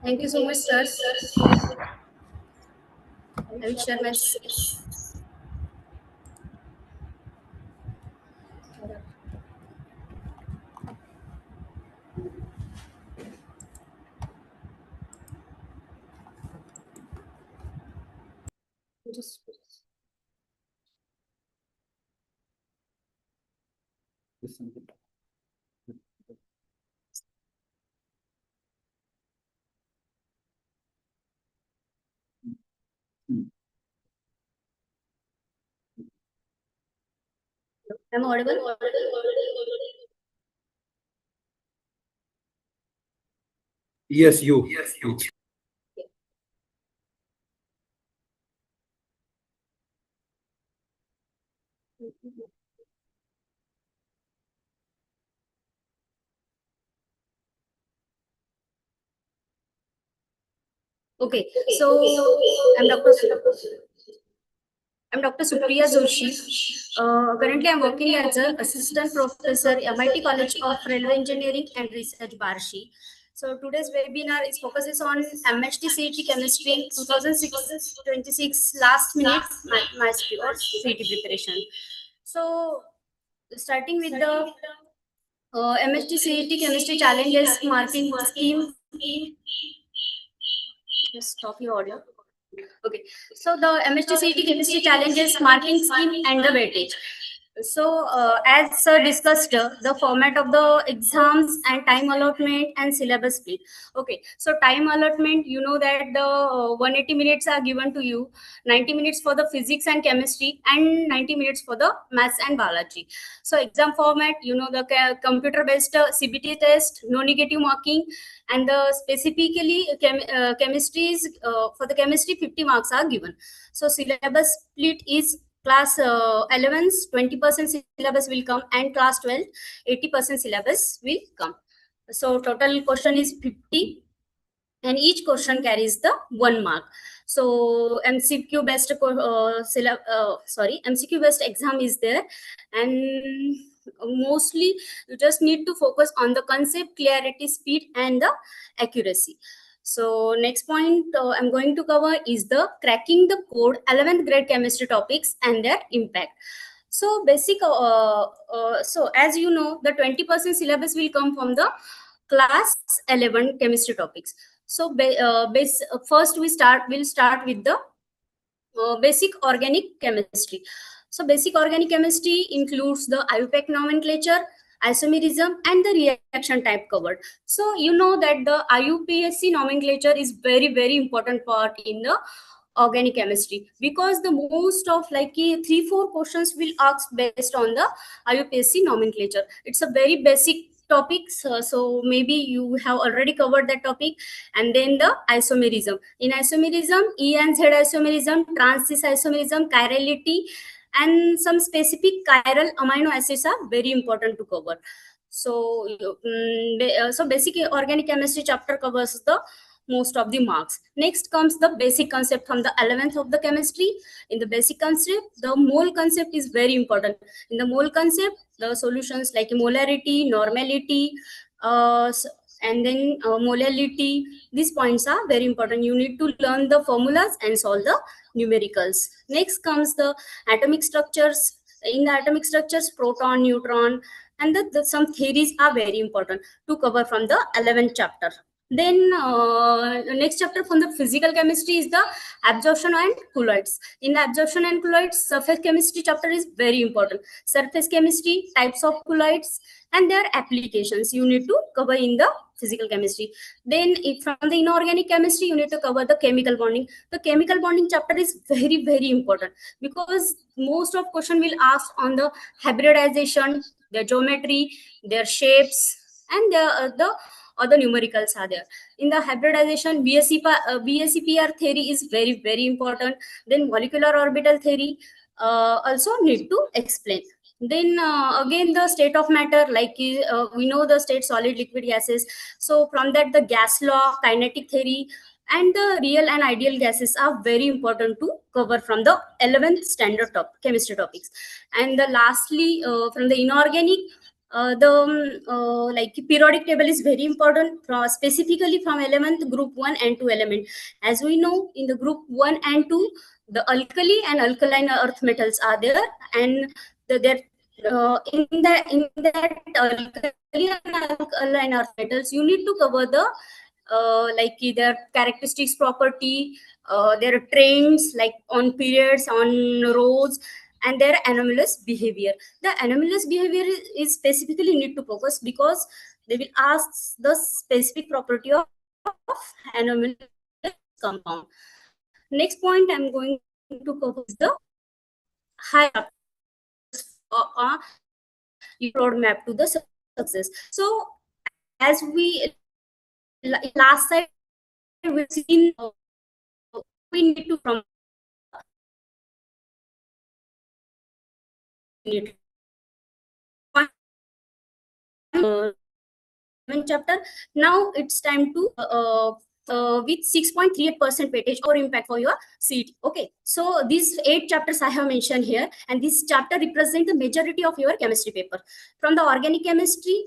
Thank you so much, sir. I will share my. Just I'm audible. Yes, you. Okay, so I'm Dr. I'm Dr. Supriya Joshi. Currently, I'm working as an assistant professor MIT College of Railway Engineering and Research, Barshi. So today's webinar is focuses on MHT-CET chemistry 2026 last minute mastery or CET preparation. So starting with the MHT-CET chemistry challenges marking scheme. Just stop your audio. Okay, so the MHT-CET chemistry challenges marking scheme and the weightage. So, as discussed, the format of the exams and time allotment and syllabus split. Okay, so time allotment, you know that the 180 minutes are given to you, 90 minutes for the physics and chemistry, and 90 minutes for the maths and biology. So, exam format, you know, the computer-based CBT test, no negative marking, and the specifically chemistry is for the chemistry 50 marks are given. So, syllabus split is class 11's 20% syllabus will come, and class 12 80% syllabus will come. So total question is 50, and each question carries the 1 mark. So MCQ based MCQ based exam is there, and mostly you just need to focus on the concept, clarity, speed, and the accuracy. So next point I'm going to cover is the cracking the code 11th grade chemistry topics and their impact. So so as you know, the 20% syllabus will come from the class 11 chemistry topics. So first we'll start with the basic organic chemistry. So basic organic chemistry includes the IUPAC nomenclature, isomerism, and the reaction type covered. So you know that the IUPAC nomenclature is very important part in the organic chemistry, because the most of like 3-4 questions will ask based on the IUPAC nomenclature. It's a very basic topic, so maybe you have already covered that topic. And then the isomerism. In isomerism, E and Z isomerism, trans-cis isomerism, chirality, and some specific chiral amino acids are very important to cover. So, so basic organic chemistry chapter covers the most of the marks. Next comes the basic concept from the 11th of the chemistry. In the basic concept, the mole concept is very important. In the mole concept, the solutions like molarity, normality, and then molality, these points are very important. You need to learn the formulas and solve the numericals. Next comes the atomic structures. In the atomic structures, proton, neutron, and some theories are very important to cover from the 11th chapter. Then the next chapter from the physical chemistry is the absorption and colloids. In the absorption and colloids, surface chemistry chapter is very important. Surface chemistry, types of colloids, and their applications you need to cover in the physical chemistry. Then from the inorganic chemistry, you need to cover the chemical bonding. The chemical bonding chapter is very important, because most of question will ask on the hybridization, their geometry, their shapes, and the other numericals are there. In the hybridization, BSEPR theory is very important. Then molecular orbital theory also need to explain. Then again, the state of matter, like we know the state, solid, liquid, gases. So from that, the gas law, kinetic theory, and the real and ideal gases are very important to cover from the 11th standard chemistry topics. And lastly, from the inorganic, like periodic table is very important, specifically from 11th group 1 and 2 element. As we know, in the group 1 and 2, the alkali and alkaline earth metals are there, and in that alkali and alkaline earth metals, you need to cover the like their characteristics, property, their trends, like on periods, on rows, and their anomalous behavior. The anomalous behavior is specifically need to focus, because they will ask the specific property of anomalous compound. Next point I'm going to cover is the hierarchy roadmap to the success. So as we last slide we've seen, we need to from unit chapter. Now it's time to with 6.38% weightage or impact for your CET. Okay, so these 8 chapters I have mentioned here, and this chapter represent the majority of your chemistry paper. From the organic chemistry,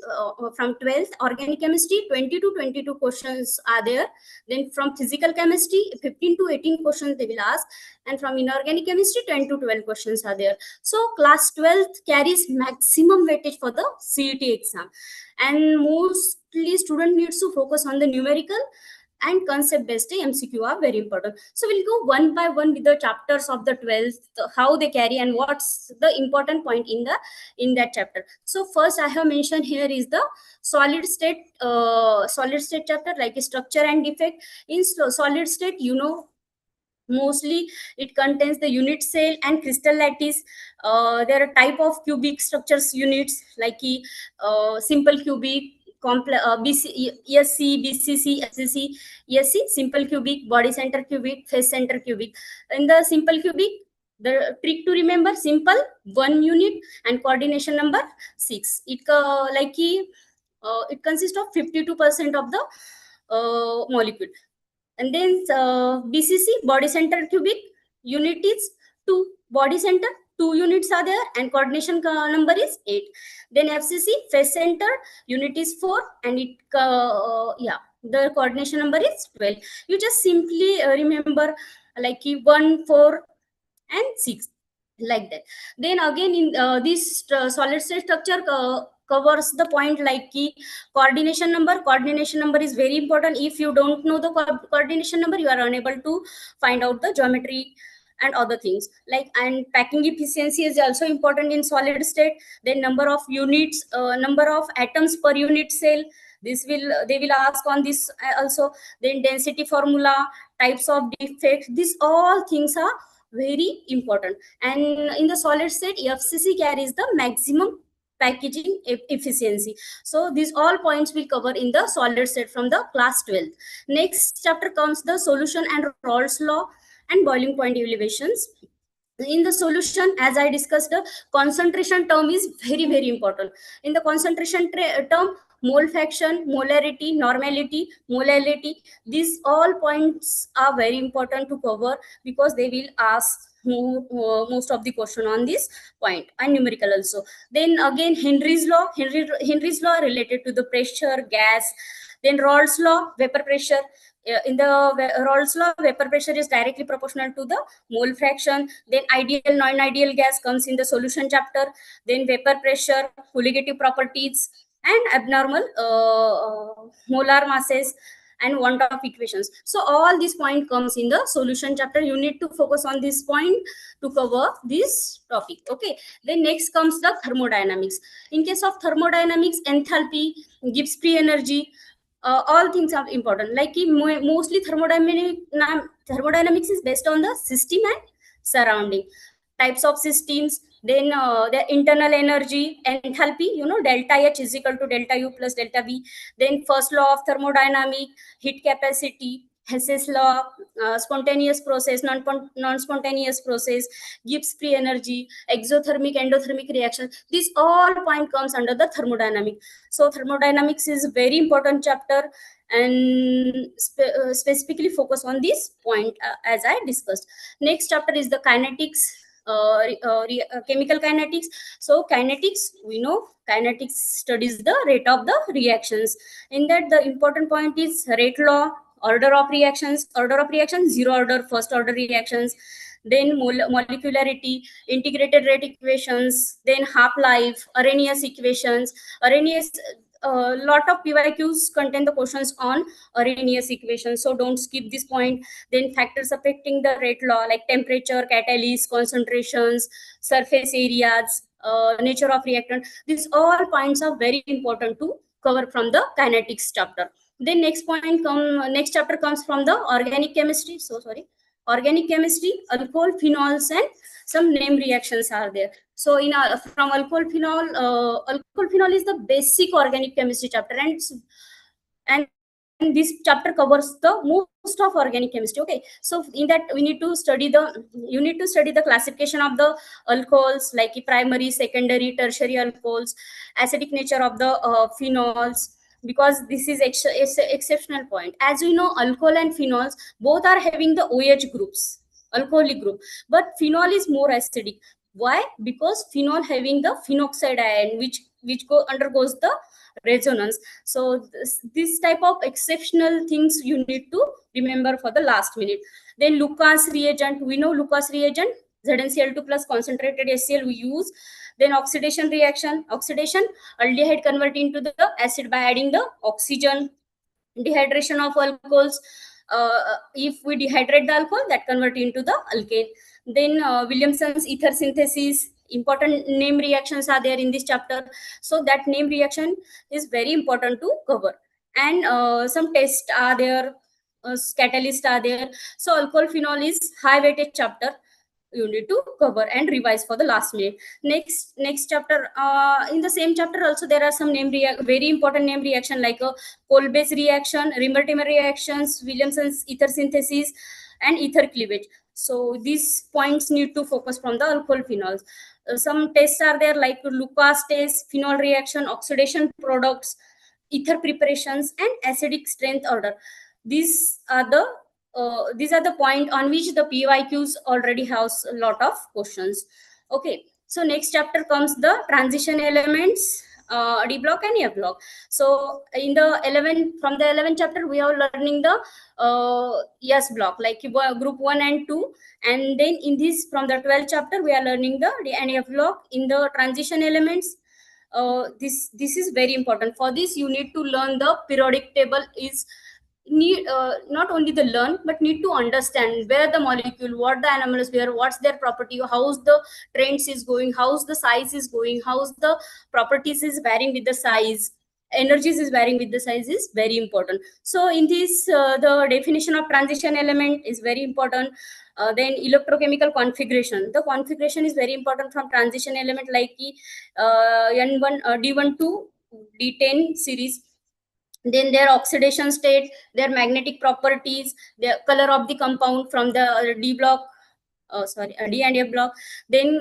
from 12th organic chemistry, 20 to 22 questions are there. Then from physical chemistry, 15 to 18 questions they will ask, and from inorganic chemistry, 10 to 12 questions are there. So class 12th carries maximum weightage for the CET exam, and mostly student needs to focus on the numerical and concept based MCQ are very important. So we'll go one by one with the chapters of the 12th, how they carry and what's the important point in that chapter. So first I have mentioned here is the solid state chapter, like structure and defect. In solid state, mostly it contains the unit cell and crystal lattice. There are type of cubic structures units like simple cubic, BC, ESC, BCC, FCC, ESC, simple cubic, body center cubic, face center cubic. In the simple cubic, the trick to remember: simple 1 unit and coordination number 6. It consists of 52% of the molecule. And then BCC, body center cubic, unit is 2. Body center, 2 units are there, and coordination number is 8. Then FCC, face center, unit is 4, and the coordination number is 12. You just simply remember like 1, 4, and 6, like that. Then again, in this solid state structure covers the point like coordination number is very important. If you don't know the coordination number, you are unable to find out the geometry and other things. Like, and packing efficiency is also important in solid state. Then number of units, number of atoms per unit cell, they will ask on this also. Then density formula, types of defects, these all things are very important. And in the solid state, FCC carries the maximum packaging efficiency. So these all points we cover in the solid state from the class 12. Next chapter comes the solution and Raoult's law and boiling point elevations. In the solution, as I discussed, the concentration term is very, very important. In the concentration term, mole fraction, molarity, normality, molality, these all points are very important to cover, because they will ask most of the question on this point, and numerical also. Then again, Henry's law related to the pressure, gas. Then Raoult's law, vapor pressure. In the Raoult's law, vapor pressure is directly proportional to the mole fraction. Then ideal, non-ideal gas comes in the solution chapter. Then vapor pressure, colligative properties, and abnormal molar masses, and want of equations. So all this point comes in the solution chapter. You need to focus on this point to cover this topic. Okay. Then next comes the thermodynamics. In case of thermodynamics, enthalpy, Gibbs free energy, all things are important. Like mostly thermodynamics is based on the system and surrounding, types of systems. Then the internal energy, enthalpy, delta H is equal to delta U plus delta V. Then first law of thermodynamic, heat capacity, Hess's law, spontaneous process, non-spontaneous process, Gibbs free energy, exothermic, endothermic reaction. This all point comes under the thermodynamic. So thermodynamics is a very important chapter, and specifically focus on this point as I discussed. Next chapter is the kinetics, chemical kinetics. So kinetics, we know kinetics studies the rate of the reactions. In that, the important point is rate law, order of reactions, zero order, first order reactions. Then molecularity, integrated rate equations. Then half-life, Arrhenius equations. Arrhenius, a lot of PYQs contain the questions on Arrhenius equations, so don't skip this point. Then factors affecting the rate law, like temperature, catalyst, concentrations, surface areas, nature of reactant. These all points are very important to cover from the kinetics chapter. Then next chapter comes from the organic chemistry. Organic chemistry, alcohol, phenols, and some name reactions are there. So from alcohol phenol is the basic organic chemistry chapter, and this chapter covers the most of organic chemistry. Okay, so in that you need to study the classification of the alcohols, like primary, secondary, tertiary alcohols, acidic nature of the phenols. because this is exceptional point. As we know, alcohol and phenols both are having the OH groups, alcoholic group, but phenol is more acidic. Why? Because phenol having the phenoxide ion, which undergoes the resonance. So this type of exceptional things you need to remember for the last minute. Then Lucas reagent, we know Lucas reagent, ZnCl2 plus concentrated HCl we use. Then oxidation reaction, oxidation, aldehyde convert into the acid by adding the oxygen. Dehydration of alcohols, if we dehydrate the alcohol, that convert into the alkane. Then Williamson's ether synthesis, important name reactions are there in this chapter, so that name reaction is very important to cover. And some tests are there, catalysts are there. So alcohol phenol is high weighted chapter, you need to cover and revise for the last minute. Next chapter, in the same chapter also there are some very important name reaction like Kolbe's reaction, Rimmer-Timmer reactions, Williamson's ether synthesis, and ether cleavage. So these points need to focus from the alcohol phenols. Some tests are there like Lucas test, phenol reaction, oxidation products, ether preparations, and acidic strength order. These are the point on which the PYQs already has a lot of questions. Okay, so next chapter comes the transition elements, D block and F block. So in the 11th chapter we are learning the S block, like group 1 and 2, and then in this from the 12th chapter we are learning the D and F block in the transition elements. This is very important. For this you need to learn the periodic table. Is need not only the learn but need to understand where the molecule, what the anomalous where, what's their property, how's the trends is going, how's the size is going, how's the properties is varying with the size, energies is varying with the size, is very important. So in this the definition of transition element is very important. Then electrochemical configuration, the configuration is very important from transition element, like N1 D1 to D10 series. Then their oxidation state, their magnetic properties, the color of the compound from the D block, D and F block. Then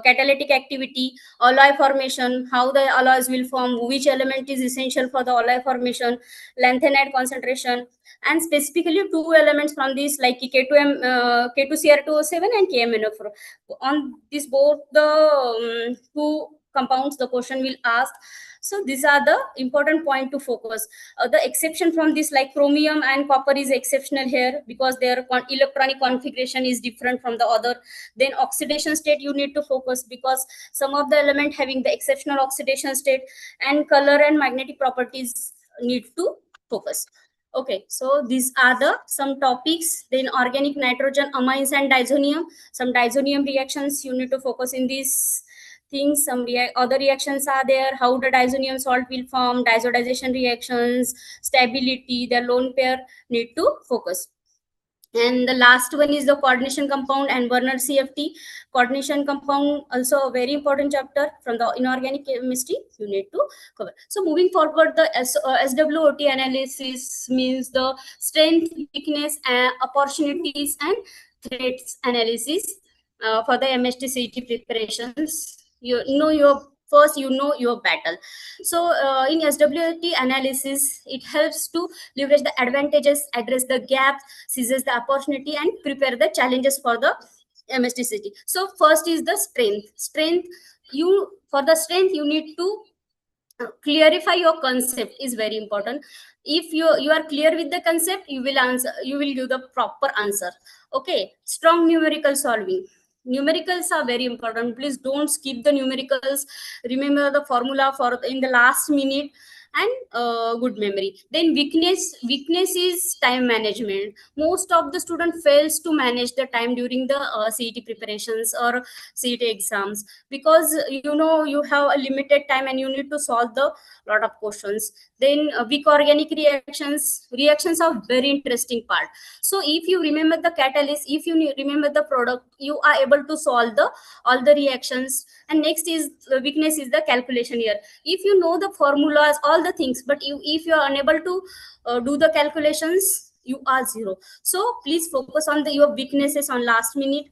catalytic activity, alloy formation, how the alloys will form, which element is essential for the alloy formation, lanthanide concentration, and specifically two elements from this like K2Cr2O7 and KMnO4. On this both the two compounds the question will ask. So these are the important point to focus. The exception from this, like chromium and copper, is exceptional here because their electronic configuration is different from the other. Then oxidation state you need to focus because some of the element having the exceptional oxidation state, and color and magnetic properties need to focus. Okay, so these are the some topics. Then organic nitrogen amines and diazonium, some diazonium reactions you need to focus in these things. Some other reactions are there, how the diazonium salt will form, diazotization reactions, stability, their lone pair need to focus. And the last one is the coordination compound and Werner CFT. Coordination compound also a very important chapter from the inorganic chemistry you need to cover. So moving forward, the SWOT analysis means the strength, weakness, opportunities, and threats analysis for the MHT-CET preparations. You know your battle. So in SWOT analysis, it helps to leverage the advantages, address the gaps, seizes the opportunity, and prepare the challenges for the MHT-CET. So first is the strength. For the strength you need to clarify your concept is very important. If you are clear with the concept, you will give the proper answer. Okay, strong numerical solving. Numericals are very important. Please don't skip the numericals. Remember the formula for in the last minute, and good memory. Then weakness is time management. Most of the student fails to manage the time during the CET preparations or CET exams, because you have a limited time and you need to solve the lot of questions. Then weak organic reactions are very interesting part. So if you remember the catalyst, if you remember the product, you are able to solve all the reactions. And next is weakness is the calculation here. If you know the formulas, all the things, but if you are unable to do the calculations, you are zero. So please focus on your weaknesses on last minute.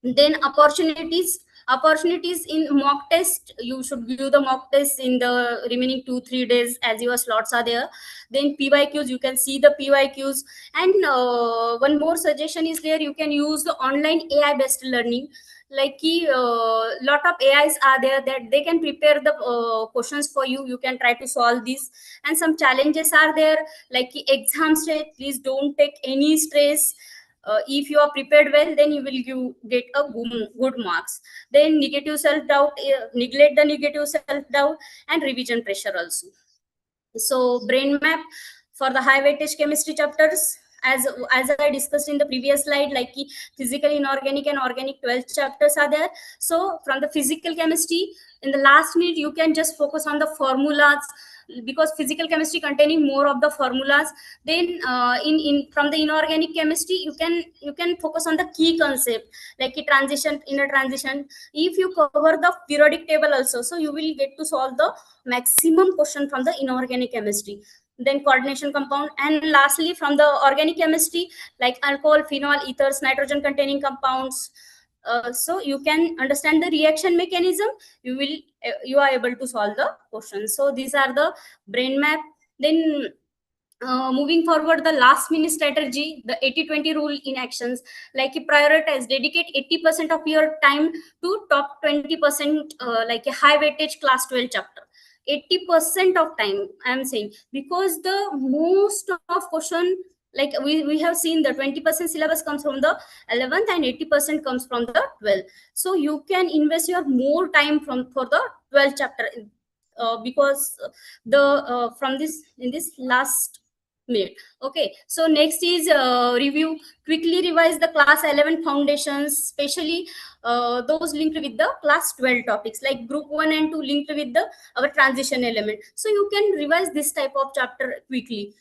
Then opportunities, Opportunities in mock test, you should give the mock test in the remaining 2-3 days as your slots are there. Then pyqs, you can see the pyqs. And one more suggestion is there, you can use the online AI based learning. Like lot of AIs are there that they can prepare the questions for you. You can try to solve this. And some challenges are there, like exam stress, please don't take any stress. If you are prepared well, then you get a good marks. Then negative self doubt, neglect the negative self doubt, and revision pressure also. So brain map for the high weightage chemistry chapters, as I discussed in the previous slide, like physical, inorganic, and organic 12 chapters are there. So from the physical chemistry, in the last minute you can just focus on the formulas, because physical chemistry containing more of the formulas. Then in from the inorganic chemistry, you can focus on the key concept, like a transition, inner transition. If you cover the periodic table also, so you will get to solve the maximum question from the inorganic chemistry. Then coordination compound. And lastly, from the organic chemistry, like alcohol, phenol, ethers, nitrogen containing compounds. So you can understand the reaction mechanism, you are able to solve the question. So these are the brain map. Then moving forward, the last minute strategy, the 80-20 rule in actions, like you prioritize, dedicate 80% of your time to top 20%, like a high weightage class 12 chapter. 80% of time, I am saying, because the most of question, like we have seen the 20% syllabus comes from the 11th and 80% comes from the 12th. So you can invest your more time for the 12th chapter, because the from this in this last minute. Okay, so next is review, quickly revise the class 11 foundations, especially those linked with the class 12 topics, like group 1 and 2 linked with the our transition element. So you can revise this type of chapter quickly.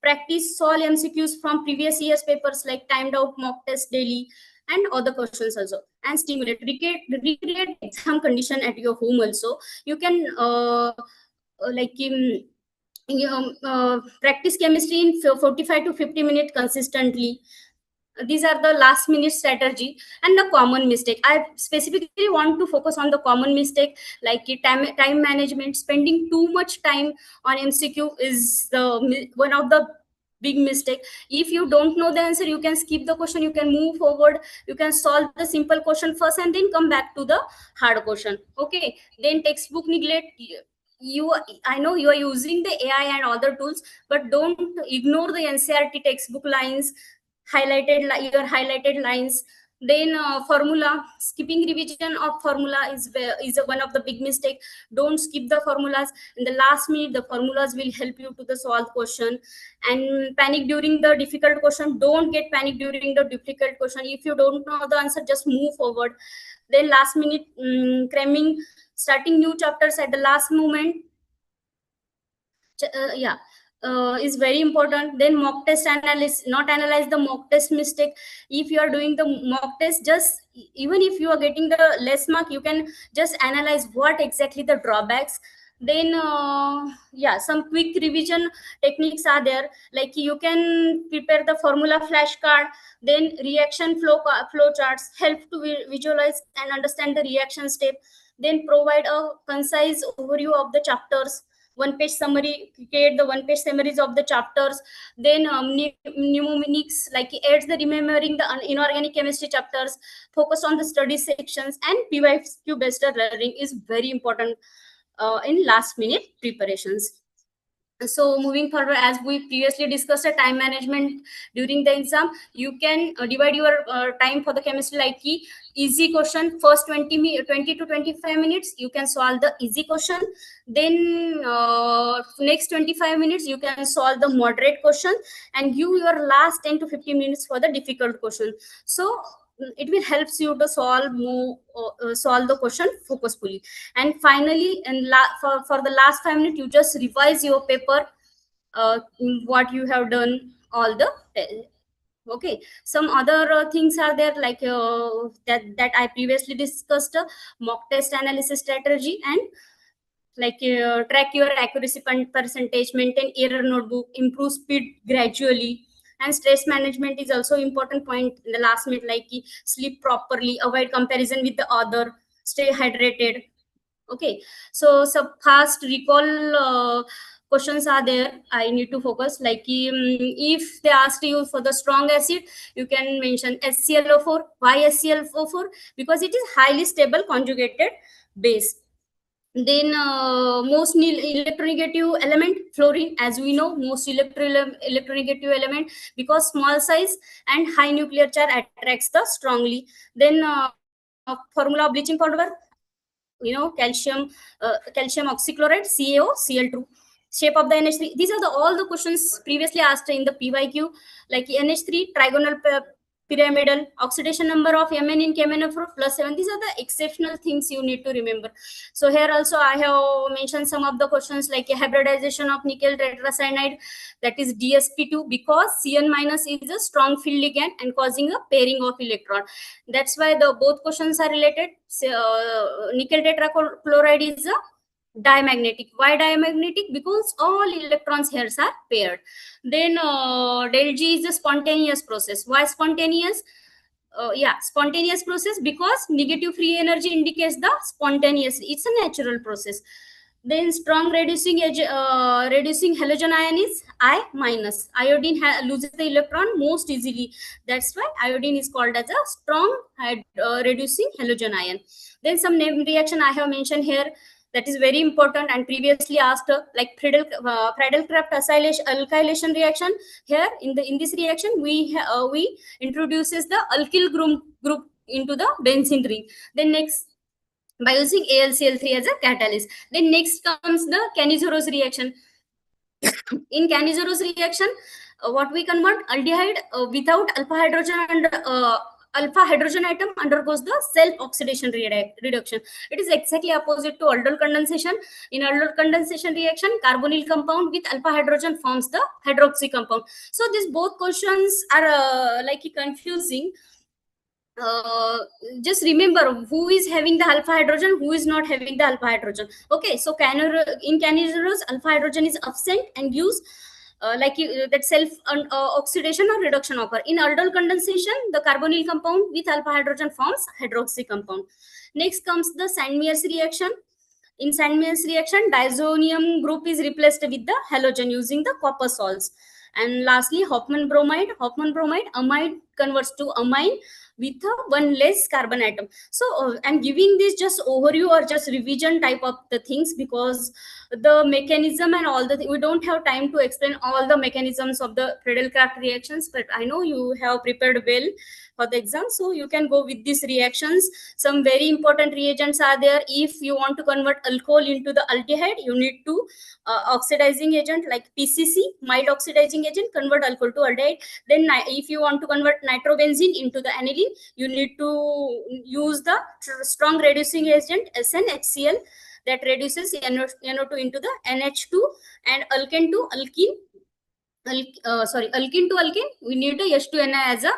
Practice solve MCQs from previous years papers, like timed out mock test daily and other questions also. And stimulate, recreate exam condition at your home also. You can like practice chemistry in 45 to 50 minutes consistently. These are the last minute strategy. And the common mistake, I specifically want to focus on the common mistake, like time management. Spending too much time on MCQ is the one of the big mistake. If you don't know the answer, you can skip the question, you can move forward, you can solve the simple question first and then come back to the hard question. Okay, then textbook neglect. You I know you are using the AI and other tools, but don't ignore the NCERT textbook lines, your highlighted lines. Then formula, skipping revision of formula is one of the big mistake. Don't skip the formulas. In the last minute, the formulas will help you to the solve question. And panic during the difficult question, don't get panic during the difficult question. If you don't know the answer, just move forward. Then last minute cramming, starting new chapters at the last moment, yeah, is very important. Then mock test analysis, not analyze the mock test mistake. If you are doing the mock test, just even if you are getting the less mark, you can just analyze what exactly the drawbacks. Then yeah, some quick revision techniques are there, like you can prepare the formula flashcard. Then reaction flow charts help to visualize and understand the reaction step. Then provide a concise overview of the chapters. One page summary, create the one page summaries of the chapters. Then mnemonics, like adds the remembering the inorganic chemistry chapters. Focus on the study sections. And PYQ based learning is very important in last minute preparations. So moving forward, as we previously discussed, time management during the exam, you can divide your time for the chemistry, like easy question. First 20 to 25 minutes you can solve the easy question. Then next 25 minutes you can solve the moderate question, and give your last 10 to 15 minutes for the difficult question. So it will helps you to solve the question focusfully. And finally, for the last 5 minutes, you just revise your paper, what you have done all the okay. Some other things are there, like that I previously discussed, mock test analysis strategy. And like track your accuracy percentage, maintain error notebook, improve speed gradually. And stress management is also important point in the last minute, like sleep properly, avoid comparison with the other, stay hydrated. Okay, so some fast recall questions are there. I need to focus, like if they asked you for the strong acid, you can mention HClO4. Why HClO4? Because it is highly stable conjugated base. Then most electronegative element, fluorine. As we know, most electronegative element, because small size and high nuclear charge attracts the strongly. Then formula of bleaching powder, calcium, calcium oxychloride, CaO, Cl2. Shape of the NH3. These are all the questions previously asked in the PYQ, like NH3 trigonal pyramidal, oxidation number of Mn in KMnO4 +7. These are the exceptional things you need to remember. So here also I have mentioned some of the questions, like hybridization of nickel tetracyanide, that is DsP2, because Cn- is a strong field ligand and causing a pairing of electron. That's why the both questions are related. Nickel tetrachloride is a diamagnetic. Why diamagnetic? Because all electrons here are paired. Then del G is a spontaneous process. Why spontaneous? Spontaneous process, because negative free energy indicates the spontaneous. It's a natural process. Then strong reducing reducing halogen ion is I minus. Iodine loses the electron most easily. That's why iodine is called as a strong reducing halogen ion. Then some name reaction I have mentioned here, that is very important and previously asked, like Friedel-Crafts alkylation reaction. Here in this reaction, we introduces the alkyl group into the benzene ring. Then next, by using AlCl3 as a catalyst. Then next comes the Cannizzaro reaction. In Cannizzaro reaction, what we convert aldehyde without alpha hydrogen and alpha hydrogen atom undergoes the self oxidation reduction. It is exactly opposite to aldol condensation. In aldol condensation reaction, carbonyl compound with alpha hydrogen forms the hydroxy compound. So these both questions are like confusing. Just remember who is having the alpha hydrogen, who is not having the alpha hydrogen. Okay, so in Cannizzaro, alpha hydrogen is absent and gives that self oxidation or reduction occur. In aldol condensation, the carbonyl compound with alpha hydrogen forms hydroxy compound. Next comes the Sandmeyer's reaction. In Sandmeyer's reaction, diazonium group is replaced with the halogen using the copper salts. And lastly, Hofmann bromide, amide converts to amine with one less carbon atom. So I'm giving this just overview or just revision type of the things, because the mechanism and all we don't have time to explain all the mechanisms of the Friedel-Crafts reactions, but I know you have prepared well for the exam, so you can go with these reactions. Some very important reagents are there. If you want to convert alcohol into the aldehyde, you need to oxidizing agent like PCC, mild oxidizing agent, convert alcohol to aldehyde. Then if you want to convert nitrobenzene into the aniline, you need to use the strong reducing agent SnHCl, that reduces NO2 into the NH2, and alkane to alkene. Alkene to alkene, we need a H2Na as a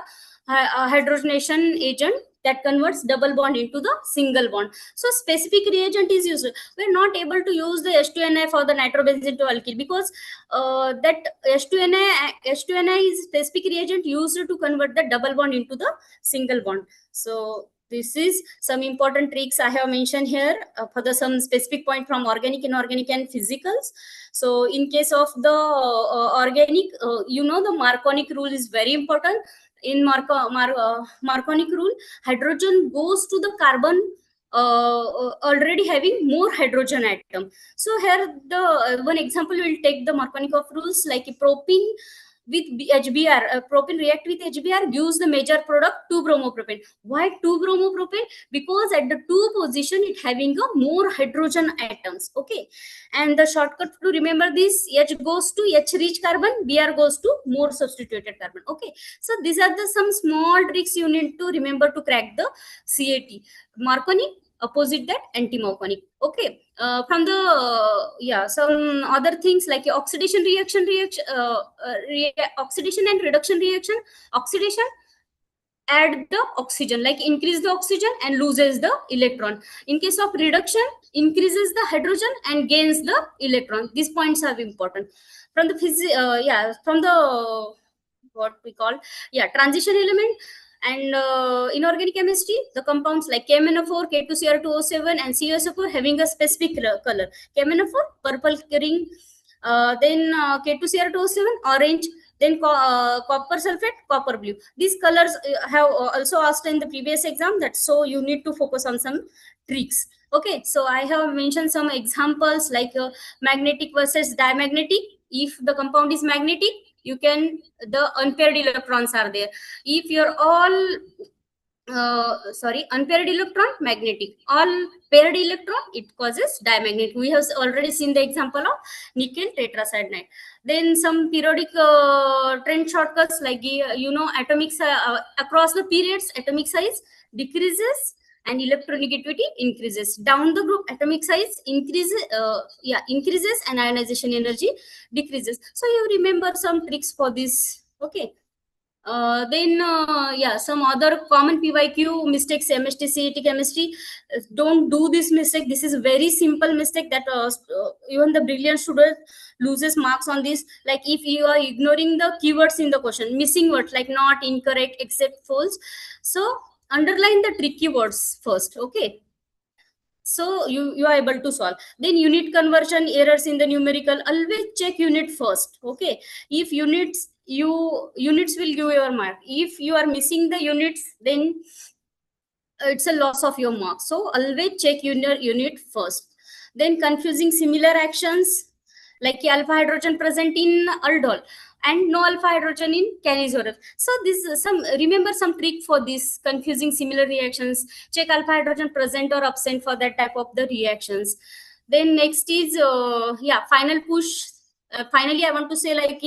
hydrogenation agent that converts double bond into the single bond. So specific reagent is used. We're not able to use the H2Na for the nitrobenzene to alkene, because that H2Na is specific reagent used to convert the double bond into the single bond. So this is some important tricks I have mentioned here for the some specific point from organic, inorganic, and physicals. So in case of the organic, the Marconic rule is very important. In Marconic rule, hydrogen goes to the carbon already having more hydrogen atom. So here the one example will take the Marconic of rules, like propene with HBr, propane react with HBr gives the major product 2-bromopropane. Why 2-bromopropane? Because at the 2 position it having a more hydrogen atoms. Okay, and the shortcut to remember this, H goes to H rich carbon, Br goes to more substituted carbon. Okay, so these are the some small tricks you need to remember to crack the CET. Marconic, opposite that anti-Marconic. Okay, from the some other things like oxidation oxidation and reduction reaction. Oxidation, add the oxygen, like increase the oxygen and loses the electron. In case of reduction, increases the hydrogen and gains the electron. These points are important. From the what we call transition element, And inorganic chemistry, the compounds like KMnO4, K2Cr2O7, and CuSO4 having a specific color. KMnO4 purple ring, then K2Cr2O7 orange, then copper sulfate copper blue. These colors have also asked in the previous exam, that so you need to focus on some tricks. Okay, so I have mentioned some examples like magnetic versus diamagnetic. If the compound is magnetic, you can, the unpaired electrons are there. If you're all unpaired electron, magnetic. All paired electron, it causes diamagnetic. We have already seen the example of nickel tetracyanide. Then some periodic trend shortcuts like atomic across the periods, atomic size decreases and electronegativity increases. Down the group, atomic size increases and ionization energy decreases. So you remember some tricks for this. Okay. Some other common PYQ mistakes, MHT-CET chemistry. Don't do this mistake. This is a very simple mistake that even the brilliant student loses marks on this. Like if you are ignoring the keywords in the question, missing words like not, incorrect, except, false. So underline the tricky words first. Okay. So you are able to solve. Then unit conversion errors in the numerical, always check unit first. Okay, if units will give your mark. If you are missing the units, then it's a loss of your mark. So always check unit first. Then confusing similar actions like alpha hydrogen present in aldol and no alpha hydrogen in canisoref. So this is some, remember some trick for this confusing similar reactions. Check alpha hydrogen present or absent for that type of the reactions. Then next is final push. Finally I want to say like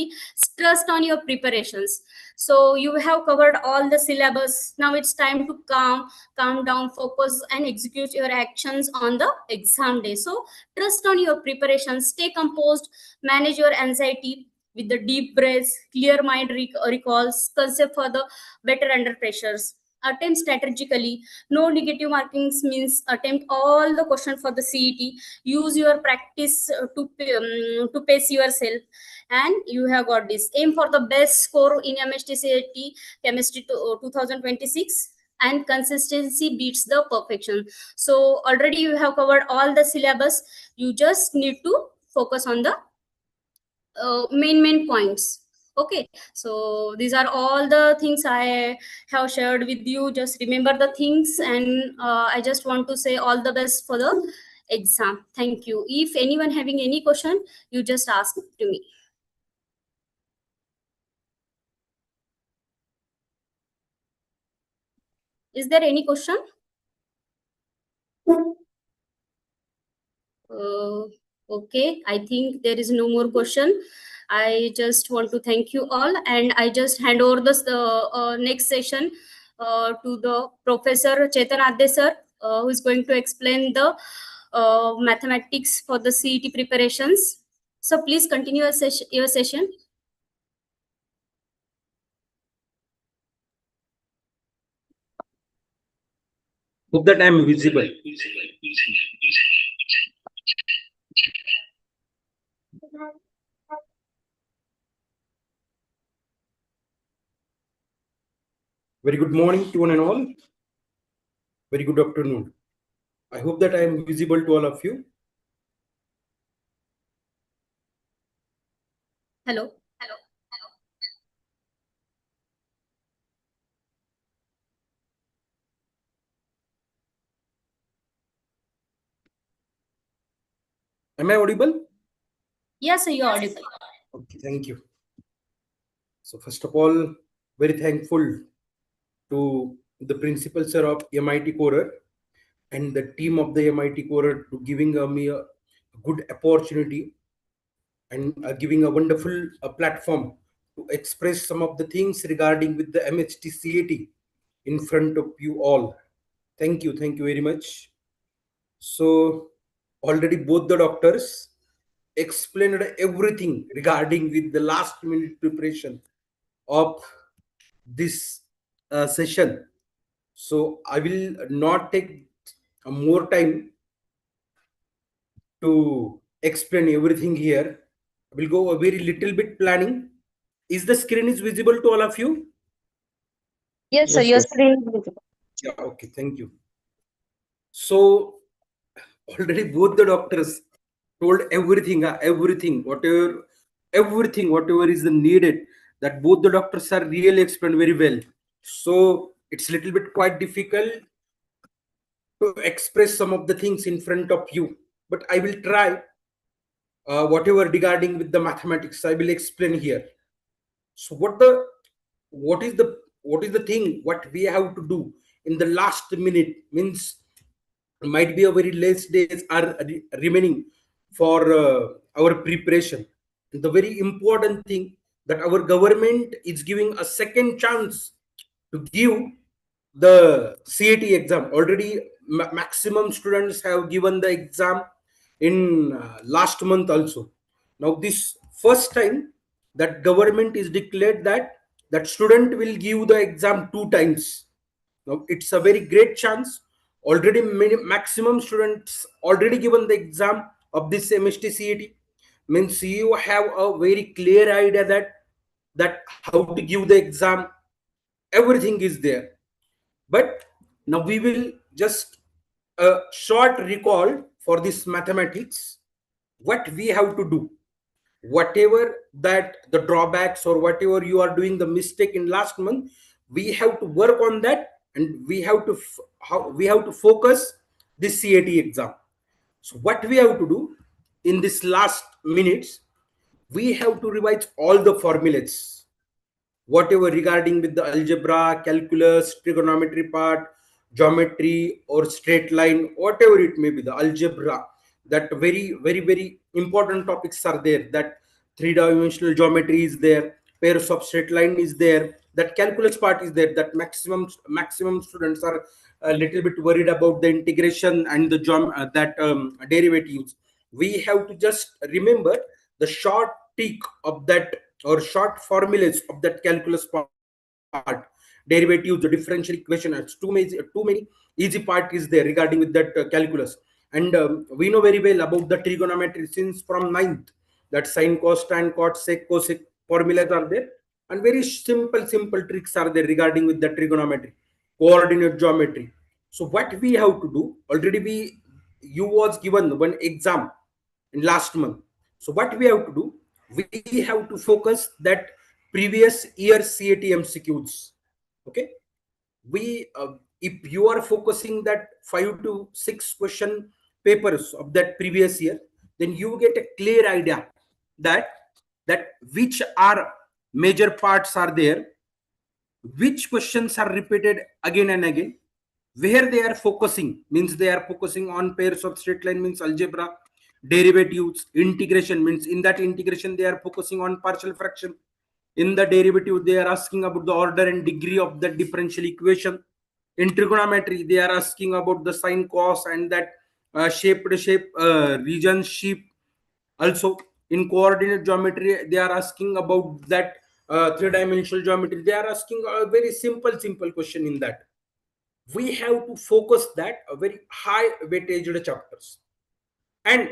trust on your preparations. So you have covered all the syllabus. Now it's time to calm down, focus and execute your actions on the exam day. So trust on your preparations, stay composed, manage your anxiety with the deep breaths, clear mind recalls, concept for the better under pressures. Attempt strategically. No negative markings means attempt all the question for the CET. Use your practice to pace yourself, and you have got this. Aim for the best score in MHT-CET chemistry 2026, and consistency beats the perfection. So already you have covered all the syllabus. You just need to focus on the main points. Okay, so these are all the things I have shared with you. Just remember the things, and I just want to say all the best for the exam. Thank you. If anyone having any question, you just ask to me. Is there any question? Okay, I think there is no more question. I just want to thank you all, and I just hand over this next session to the Professor Chetan Adde sir, who is going to explain the mathematics for the CET preparations. So please continue your session. Hope that I am visible. Very good morning to one and all. Very good afternoon. I hope that I am visible to all of you. Hello. Am I audible? Yes, sir, you are audible. Okay, thank you. So first of all, very thankful to the principal sir of MIT Corer and the team of the MIT Corer to giving me a good opportunity and giving a wonderful platform to express some of the things regarding with the MHT-CET in front of you all. Thank you very much. So already both the doctors explained everything regarding with the last minute preparation of this session. So I will not take more time to explain everything here. I will go a very little bit planning. Is the screen is visible to all of you? Yes, sir. Yes, Your yes. screen is visible. Yeah, okay, thank you. So already both the doctors told everything, everything, whatever is the needed, that both the doctors are really explained very well. So it's a little bit quite difficult to express some of the things in front of you, but I will try. Whatever regarding with the mathematics, I will explain here. So what is the thing what we have to do in the last minute, means might be a very less days are remaining for our preparation. The very important thing that our government is giving a second chance to give the CET exam. Already maximum students have given the exam in last month also. Now this first time that government is declared that student will give the exam 2 times. Now it's a very great chance. Already maximum students already given the exam of this MHT-CET, means you have a very clear idea that how to give the exam. Everything is there. But now we will just a short recall for this mathematics. What we have to do, whatever that the drawbacks or whatever you are doing the mistake in last month, we have to work on that, and we have to how we have to focus this CAT exam. So what we have to do in this last minutes, we have to revise all the formulas, whatever regarding with the algebra, calculus, trigonometry part, geometry or straight line, whatever it may be, the algebra, that very important topics are there. That three-dimensional geometry is there, pairs of straight line is there, that calculus part is there. That maximum students are a little bit worried about the integration and the derivatives. We have to just remember the short tick of that or short formulas of that calculus part, derivatives, the differential equation. It's too many easy part is there regarding with that calculus. And we know very well about the trigonometry since from ninth, that sine, cos, tan, cot, sec, cosec formulas are there, and very simple tricks are there regarding with the trigonometry, coordinate geometry. So what we have to do, already you was given one exam in last month. So what we have to do, we have to focus that previous year CAT MCQs. Okay, we if you are focusing that 5 to 6 question papers of that previous year, then you get a clear idea that which are major parts are there, which questions are repeated again and again, where they are focusing, means they are focusing on pairs of straight line, means algebra, derivatives, integration, means in that integration they are focusing on partial fraction. In the derivative they are asking about the order and degree of the differential equation. In trigonometry they are asking about the sine, cos, and that shape region shape. Also in coordinate geometry they are asking about that three-dimensional geometry. They are asking a very simple question. In that we have to focus that a very high weightage chapters. And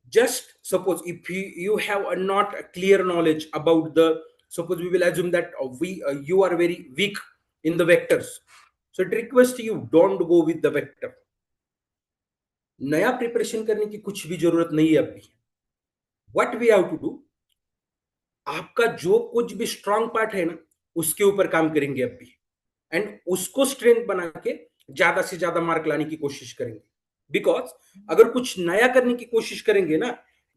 just suppose if you have a not a clear knowledge about the, suppose we will assume that you are very weak in the vectors, so it request you don't go with the vector. नया preparation करने की कुछ भी जरूरत नहीं है अभी. What we have to do, आपका जो कुछ भी स्ट्रांग पार्ट है ना, उसके ऊपर काम करेंगे अभी, एंड उसको स्ट्रेंथ बना के ज्यादा से ज्यादा मार्क लाने की कोशिश करेंगे. बिकॉज अगर कुछ नया करने की कोशिश करेंगे ना,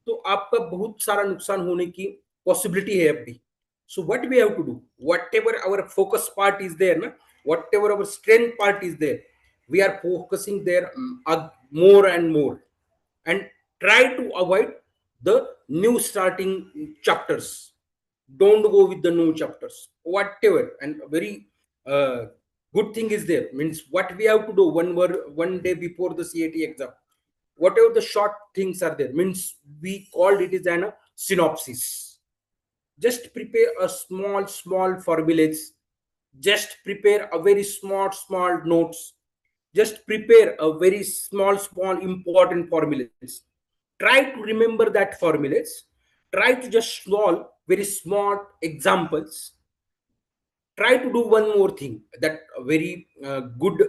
तो आपका बहुत सारा नुकसान होने की पॉसिबिलिटी है अभी. So what we have to do, whatever our focus part is there ना, whatever our strength part is there, we are focusing there more and more, and try to avoid the new starting chapters. Don't go with the new chapters, whatever. And very uh, good thing is there, means what we have to do one day before the CAT exam, whatever the short things are there, means we called it is an synopsis. Just prepare a small formulas, just prepare a very small notes, just prepare a very small important formulas. Try to remember that formulas, try to just solve very smart examples, try to do one more thing, that very good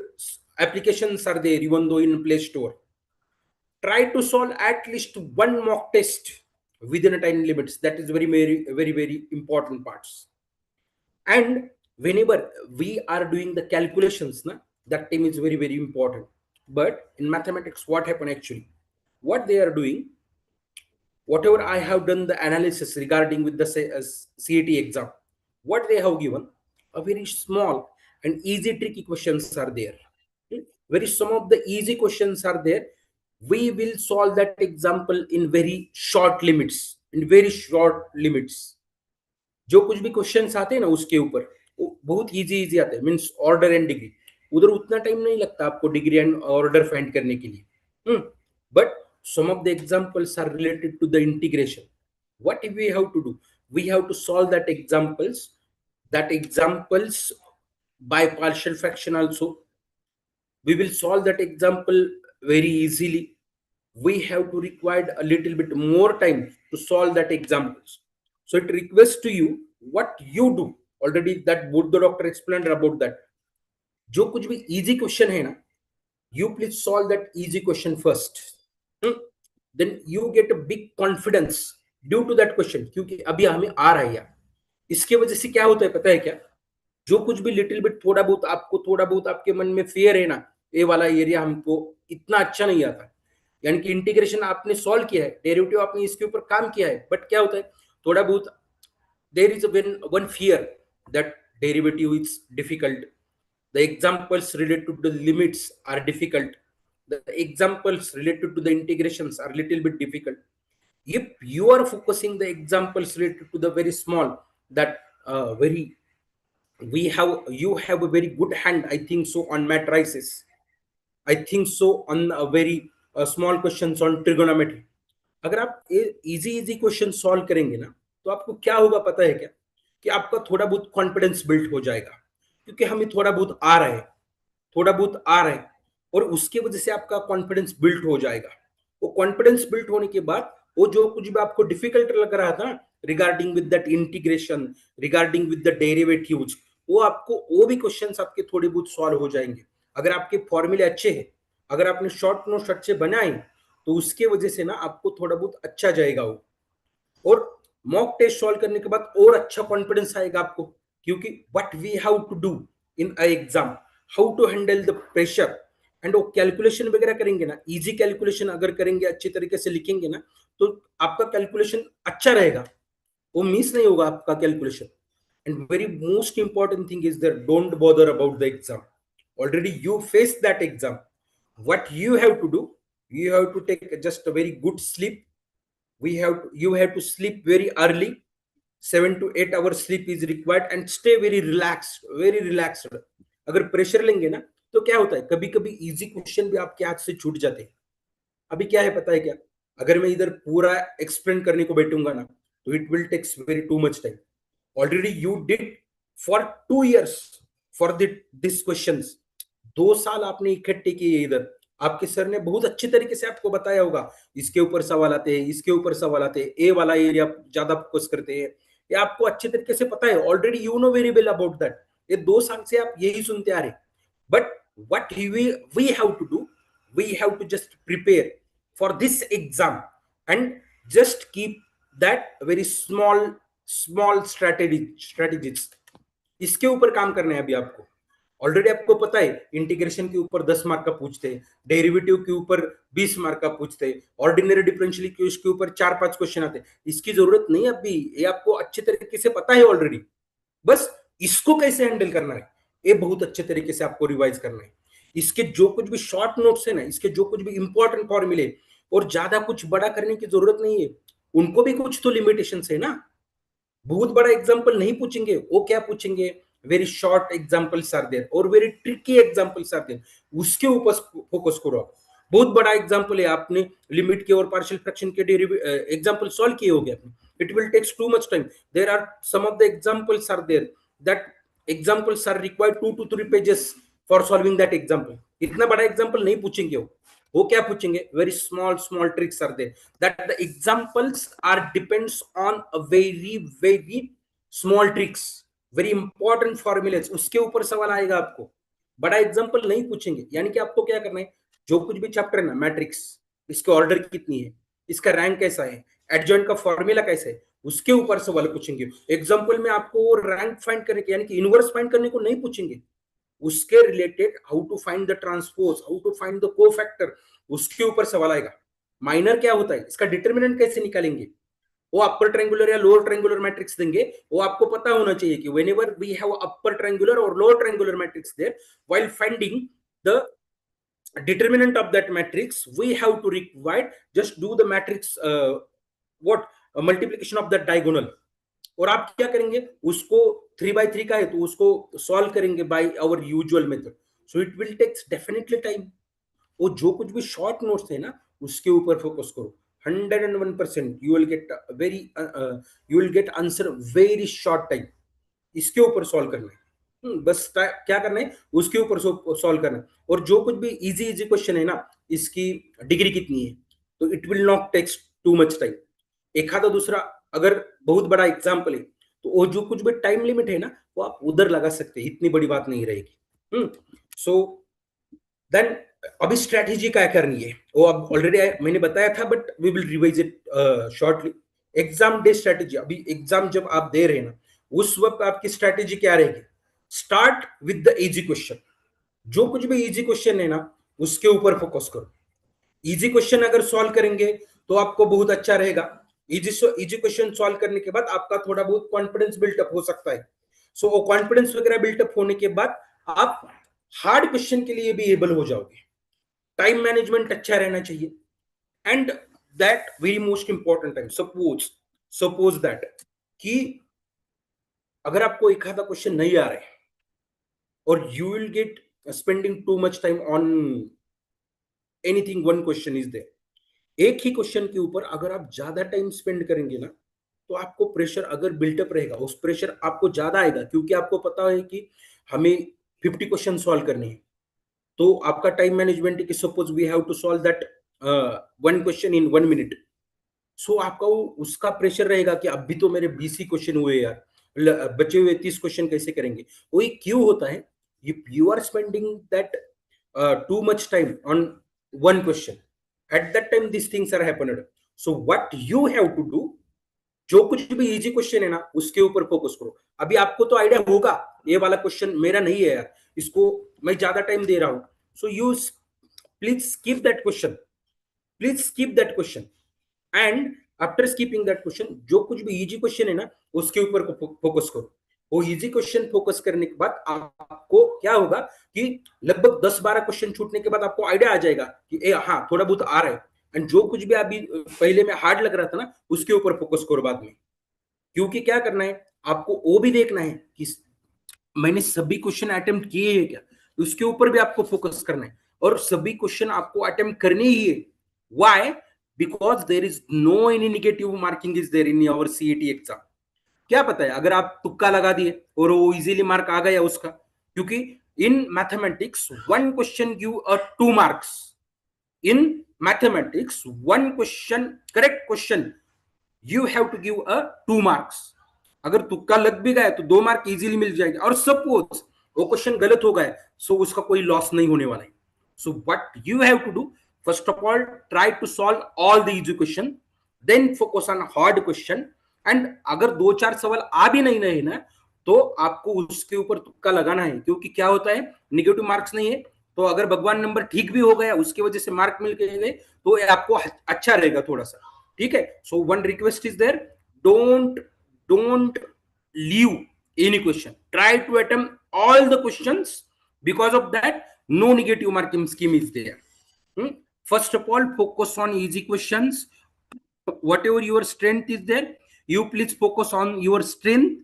applications are there even though in Play Store. Try to solve at least one mock test within a time limits. That is very important parts. And whenever we are doing the calculations, that time is very important. But in mathematics, what happen actually? What they are doing, whatever I have done the analysis regarding with the CET exam, what they have given, a very small and easy tricky questions are there. Very some of the easy questions are there. We will solve that example in very short limits, जो कुछ भी questions आते हैं ना उसके ऊपर, वो बहुत इजी आते हैं, मींस ऑर्डर एंड डिग्री, उधर उतना टाइम नहीं लगता आपको डिग्री एंड ऑर्डर फाइंड करने के लिए. But some of the examples are related to the integration. What we have to do? We have to solve that examples by partial fraction also. We will solve that example very easily. We have to require a little bit more time to solve that examples. So it requests to you, what you do already, that both the doctor explained about that. जो कुछ भी easy question है ना, you please solve that easy question first. Then you get a big confidence due to that question, क्योंकि अभी हमें आ रहा है यार. इसके वजह से क्या होता है पता है क्या? जो कुछ भी लिटिल बिट थोड़ा बहुत आपके मन में फेयर है ना, ये वाला एरिया हमको इतना अच्छा नहीं आता, यानी कि इंटीग्रेशन आपने सॉल्व किया है, डेरिवेटिव आपने इसके ऊपर काम किया है, बट क्या होता है थोड़ा बहुत there is one fear that derivative is difficult, the examples related to the limits are difficult, the examples related to the integrations are little bit difficult. If you are focusing the examples related to the very small, that you have a very good hand, I think so, on matrices, I think so, on a very small questions on trigonometry. अगर आप easy question solve करेंगे ना, तो आपको क्या होगा पता है क्या, कि आपका थोड़ा बहुत कॉन्फिडेंस बिल्ड हो जाएगा, क्योंकि हमें थोड़ा बहुत आ रहा है, और उसके वजह से आपका कॉन्फिडेंस बिल्ड हो जाएगा. वो कॉन्फिडेंस बिल्ड होने के बाद वो जो कुछ भी आपको डिफिकल्ट लग रहा था regarding with that integration, regarding with the derivatives, वो भी क्वेश्चंस आपके थोड़े बहुत सॉल्व हो जाएंगे. अगर आपके फॉर्मूले अच्छे हैं, अगर आपने शॉर्ट नोट्स अच्छे बनाए, तो उसके वजह से ना आपको थोड़ा बहुत अच्छा जाएगा वो, और मॉक टेस्ट सॉल्व करने के बाद और अच्छा कॉन्फिडेंस आएगा आपको, क्योंकि what we have to do in a exam, how to handle the pressure, and वो कैलकुलेशन वगैरह करेंगे ना, इजी कैलकुलेशन अगर करेंगे, अच्छी तरीके से लिखेंगे ना, तो आपका कैलकुलेशन अच्छा रहेगा, वो मिस नहीं होगा आपका calculation. And very most important thing is that don't bother about the exam. Already you face that exam. What you have to do, you have to take just a very good sleep. You have to sleep very early. 7 to 8 hours sleep is required, and stay very relaxed. अगर pressure लेंगे ना, तो क्या होता है, कभी कभी easy question भी आपके हाथ से छूट जाते हैं. अभी क्या है पता है क्या, अगर मैं इधर पूरा एक्सप्लेन करने को बैठूंगा ना, तो it will takes very too much time. Already you did for 2 years for this questions. 2 साल आपने इकट्ठे किए इधर, आपके सर ने बहुत अच्छे तरीके से आपको बताया होगा, इसके ऊपर सवाल आते हैं, इसके ऊपर सवाल आते हैं, ए वाला एरिया ज्यादा फोकस करते हैं, ये आपको अच्छे तरीके से पता है. Already you know very well about that. ये 2 साल से आप यही सुनते आ रहे. But what we have to do, we have to just prepare for this exam, and just keep that very small strategies. इसके ऊपर काम करना है अभी आपको. ऑलरेडी आपको पता है इंटीग्रेशन के ऊपर 10 मार्क का पूछते हैं, डेरिवेटिव के ऊपर 20 मार्क का पूछते हैं, ऑर्डिनरी डिफरेंशियल के ऊपर 4-5 क्वेश्चन आते हैं. इसकी जरूरत नहीं अभी, ये आपको अच्छे तरीके से पता है ऑलरेडी. बस इसको कैसे हैंडल करना है, ये बहुत अच्छे तरीके से आपको रिवाइज करना है. इसके जो कुछ भी शॉर्ट नोट्स है ना, इसके जो कुछ भी इंपॉर्टेंट फॉर्मूले, और ज्यादा कुछ बड़ा करने की जरूरत नहीं है. उनको भी कुछ तो लिमिटेशंस है ना. बहुत बड़ा एग्जांपल नहीं पूछेंगे, वो क्या पूछेंगे, very short examples are there और very tricky examples are there, उसके ऊपर फोकस करो आप. बहुत बड़ा एग्जांपल है, आपने लिमिट के और पार्शियल फ्रैक्शन के एग्जांपल सॉल्व किए होंगे आपने, it will takes too much time. There are some of the examples are there, that examples are required 2 to 3 pages for solving that example. इतना बड़ा एग्जांपल नहीं पूछेंगे वो क्या पूछेंगे, very small tricks are there, that the examples are depends on a very small tricks, very important formulas, उसके ऊपर सवाल आएगा आपको, बड़ा एग्जांपल नहीं पूछेंगे। यानी कि आपको क्या करना है, जो कुछ भी चैप्टर है ना, मैट्रिक्स, इसके ऑर्डर कितनी है, इसका रैंक कैसा है, एडजॉइंट का फॉर्मूला कैसा है, उसके ऊपर सवाल पूछेंगे। एग्जांपल में आपको रैंक फाइंड करने के, यानी कि इनवर्स फाइंड करने को नहीं पूछेंगे, उसके related how to find the transpose, how to find the cofactor, उसके ऊपर सवाल आएगा। माइनर क्या होता है, इसका डिटर्मिनेंट कैसे निकालेंगे, वो अपर ट्रायंगुलर या लोअर ट्रायंगुलर मैट्रिक्स देंगे, वो आपको पता होना चाहिए कि whenever we have upper triangular और lower triangular matrix there, while finding the determinant of that matrix, we have to require just do the matrix what multiplication of that diagonal, और आप क्या करेंगे, उसको 3 by 3 का है तो उसको सॉल्व करेंगे by our usual method, so it will takes definitely time. वो जो कुछ भी शॉर्ट नोट्स है ना, उसके ऊपर फोकस करो, 101% you will get very you will get answer very short time. इसके ऊपर सॉल्व करना है, बस क्या करना है, उसके ऊपर सॉल्व करना है। और जो कुछ भी इजी इजी क्वेश्चन है ना, इसकी डिग्री कितनी है, तो it will not takes too much time. एक आधा दूसरा अगर बहुत बड़ा एग्जाम्पल है तो वो जो कुछ भी टाइम लिमिट है ना, वो आप उधर लगा सकते हैं, इतनी बड़ी बात नहीं रहेगी। सो देन अभी स्ट्रेटेजी क्या करनी है वो अब ऑलरेडी मैंने बताया था, but we will revise it shortly. Exam day strategy, अभी एग्जाम जब आप दे रहे हैं ना, उस वक्त आपकी स्ट्रेटेजी क्या रहेगी, start with the easy question. जो कुछ भी इजी क्वेश्चन है ना, उसके ऊपर फोकस करो। इजी क्वेश्चन अगर सॉल्व करेंगे तो आपको बहुत अच्छा रहेगा। इजी क्वेश्चन सॉल्व करने के बाद आपका थोड़ा बहुत कॉन्फिडेंस बिल्टअप हो सकता है। सो वो कॉन्फिडेंस वगैरह बिल्टअप होने के बाद आप हार्ड क्वेश्चन के लिए भी एबल हो जाओगे। टाइम मैनेजमेंट अच्छा रहना चाहिए, and that very most important time. Suppose that कि अगर आपको एक आधा क्वेश्चन नहीं आ रहा है और you will get spending too much time on anything, one question is there, एक ही क्वेश्चन के ऊपर अगर आप ज्यादा टाइम स्पेंड करेंगे ना, तो आपको प्रेशर अगर बिल्टअप रहेगा, उस प्रेशर आपको ज्यादा आएगा, क्योंकि आपको पता है कि हमें 50 क्वेश्चन सॉल्व करने हैं। तो आपका टाइम मैनेजमेंट कि suppose we have to solve that one question in 1 minute, so आपका वो उसका प्रेशर रहेगा कि अब भी तो मेरे 20 ही क्वेश्चन हुए यार, बचे हुए 30 क्वेश्चन कैसे करेंगे। वो ये क्यों होता है, you are spending that too much time on one question, at that time this things are happened. So what you have to do, जो कुछ भी इजी क्वेश्चन है ना, उसके ऊपर फोकस करो। अभी आपको तो आइडिया होगा ये वाला क्वेश्चन मेरा नहीं है यार, इसको मैं ज्यादा टाइम दे रहा हूं, so you please skip that question, please skip that question, and after skipping that question जो कुछ भी इजी क्वेश्चन है ना, उसके ऊपर फोकस करो। वो इजी क्वेश्चन फोकस करने के बाद आपको क्या होगा कि लगभग 10-12 क्वेश्चन छूटने के बाद आपको आइडिया आ जाएगा कि हाँ थोड़ा बहुत आ रहा है, एंड जो कुछ भी अभी पहले में हार्ड लग रहा था ना, उसके ऊपर फोकस करो बाद में। क्योंकि क्या करना है, आपको वो भी देखना है कि मैंने सभी क्वेश्चन अटेम्प्ट किए हैं क्या, उसके ऊपर भी आपको फोकस करना है। और सभी क्वेश्चन आपको अटेम्प्ट करने ही है। Why? Because there is no any negative marking is there in our CET exam. क्या पता है अगर आप तुक्का लगा दिए और वो इजीली मार्क आ गया उसका, क्योंकि in mathematics one question give a 2 marks। In mathematics one question, correct question, you have to give a 2 marks। अगर तुक्का लग भी गया तो 2 मार्क इजीली मिल जाएगा। और सपोज वो क्वेश्चन गलत हो गया, सो उसका कोई लॉस नहीं होने वाला है। So what you have to do, first of all try to solve all the easy question, then focus on hard question. And अगर 2-4 सवाल आ भी नहीं रहे ना, तो आपको उसके ऊपर तुक्का लगाना है। क्योंकि क्या होता है, निगेटिव मार्क्स नहीं है, तो अगर भगवान नंबर ठीक भी हो गया, उसकी वजह से मार्क मिल गए, तो आपको अच्छा रहेगा थोड़ा सा। ठीक है, so one request is there, don't leave any question, try to attempt all the questions, because of that no negative marking scheme is there. First of all, focus on easy questions. Whatever your strength is there, you please focus on your strength,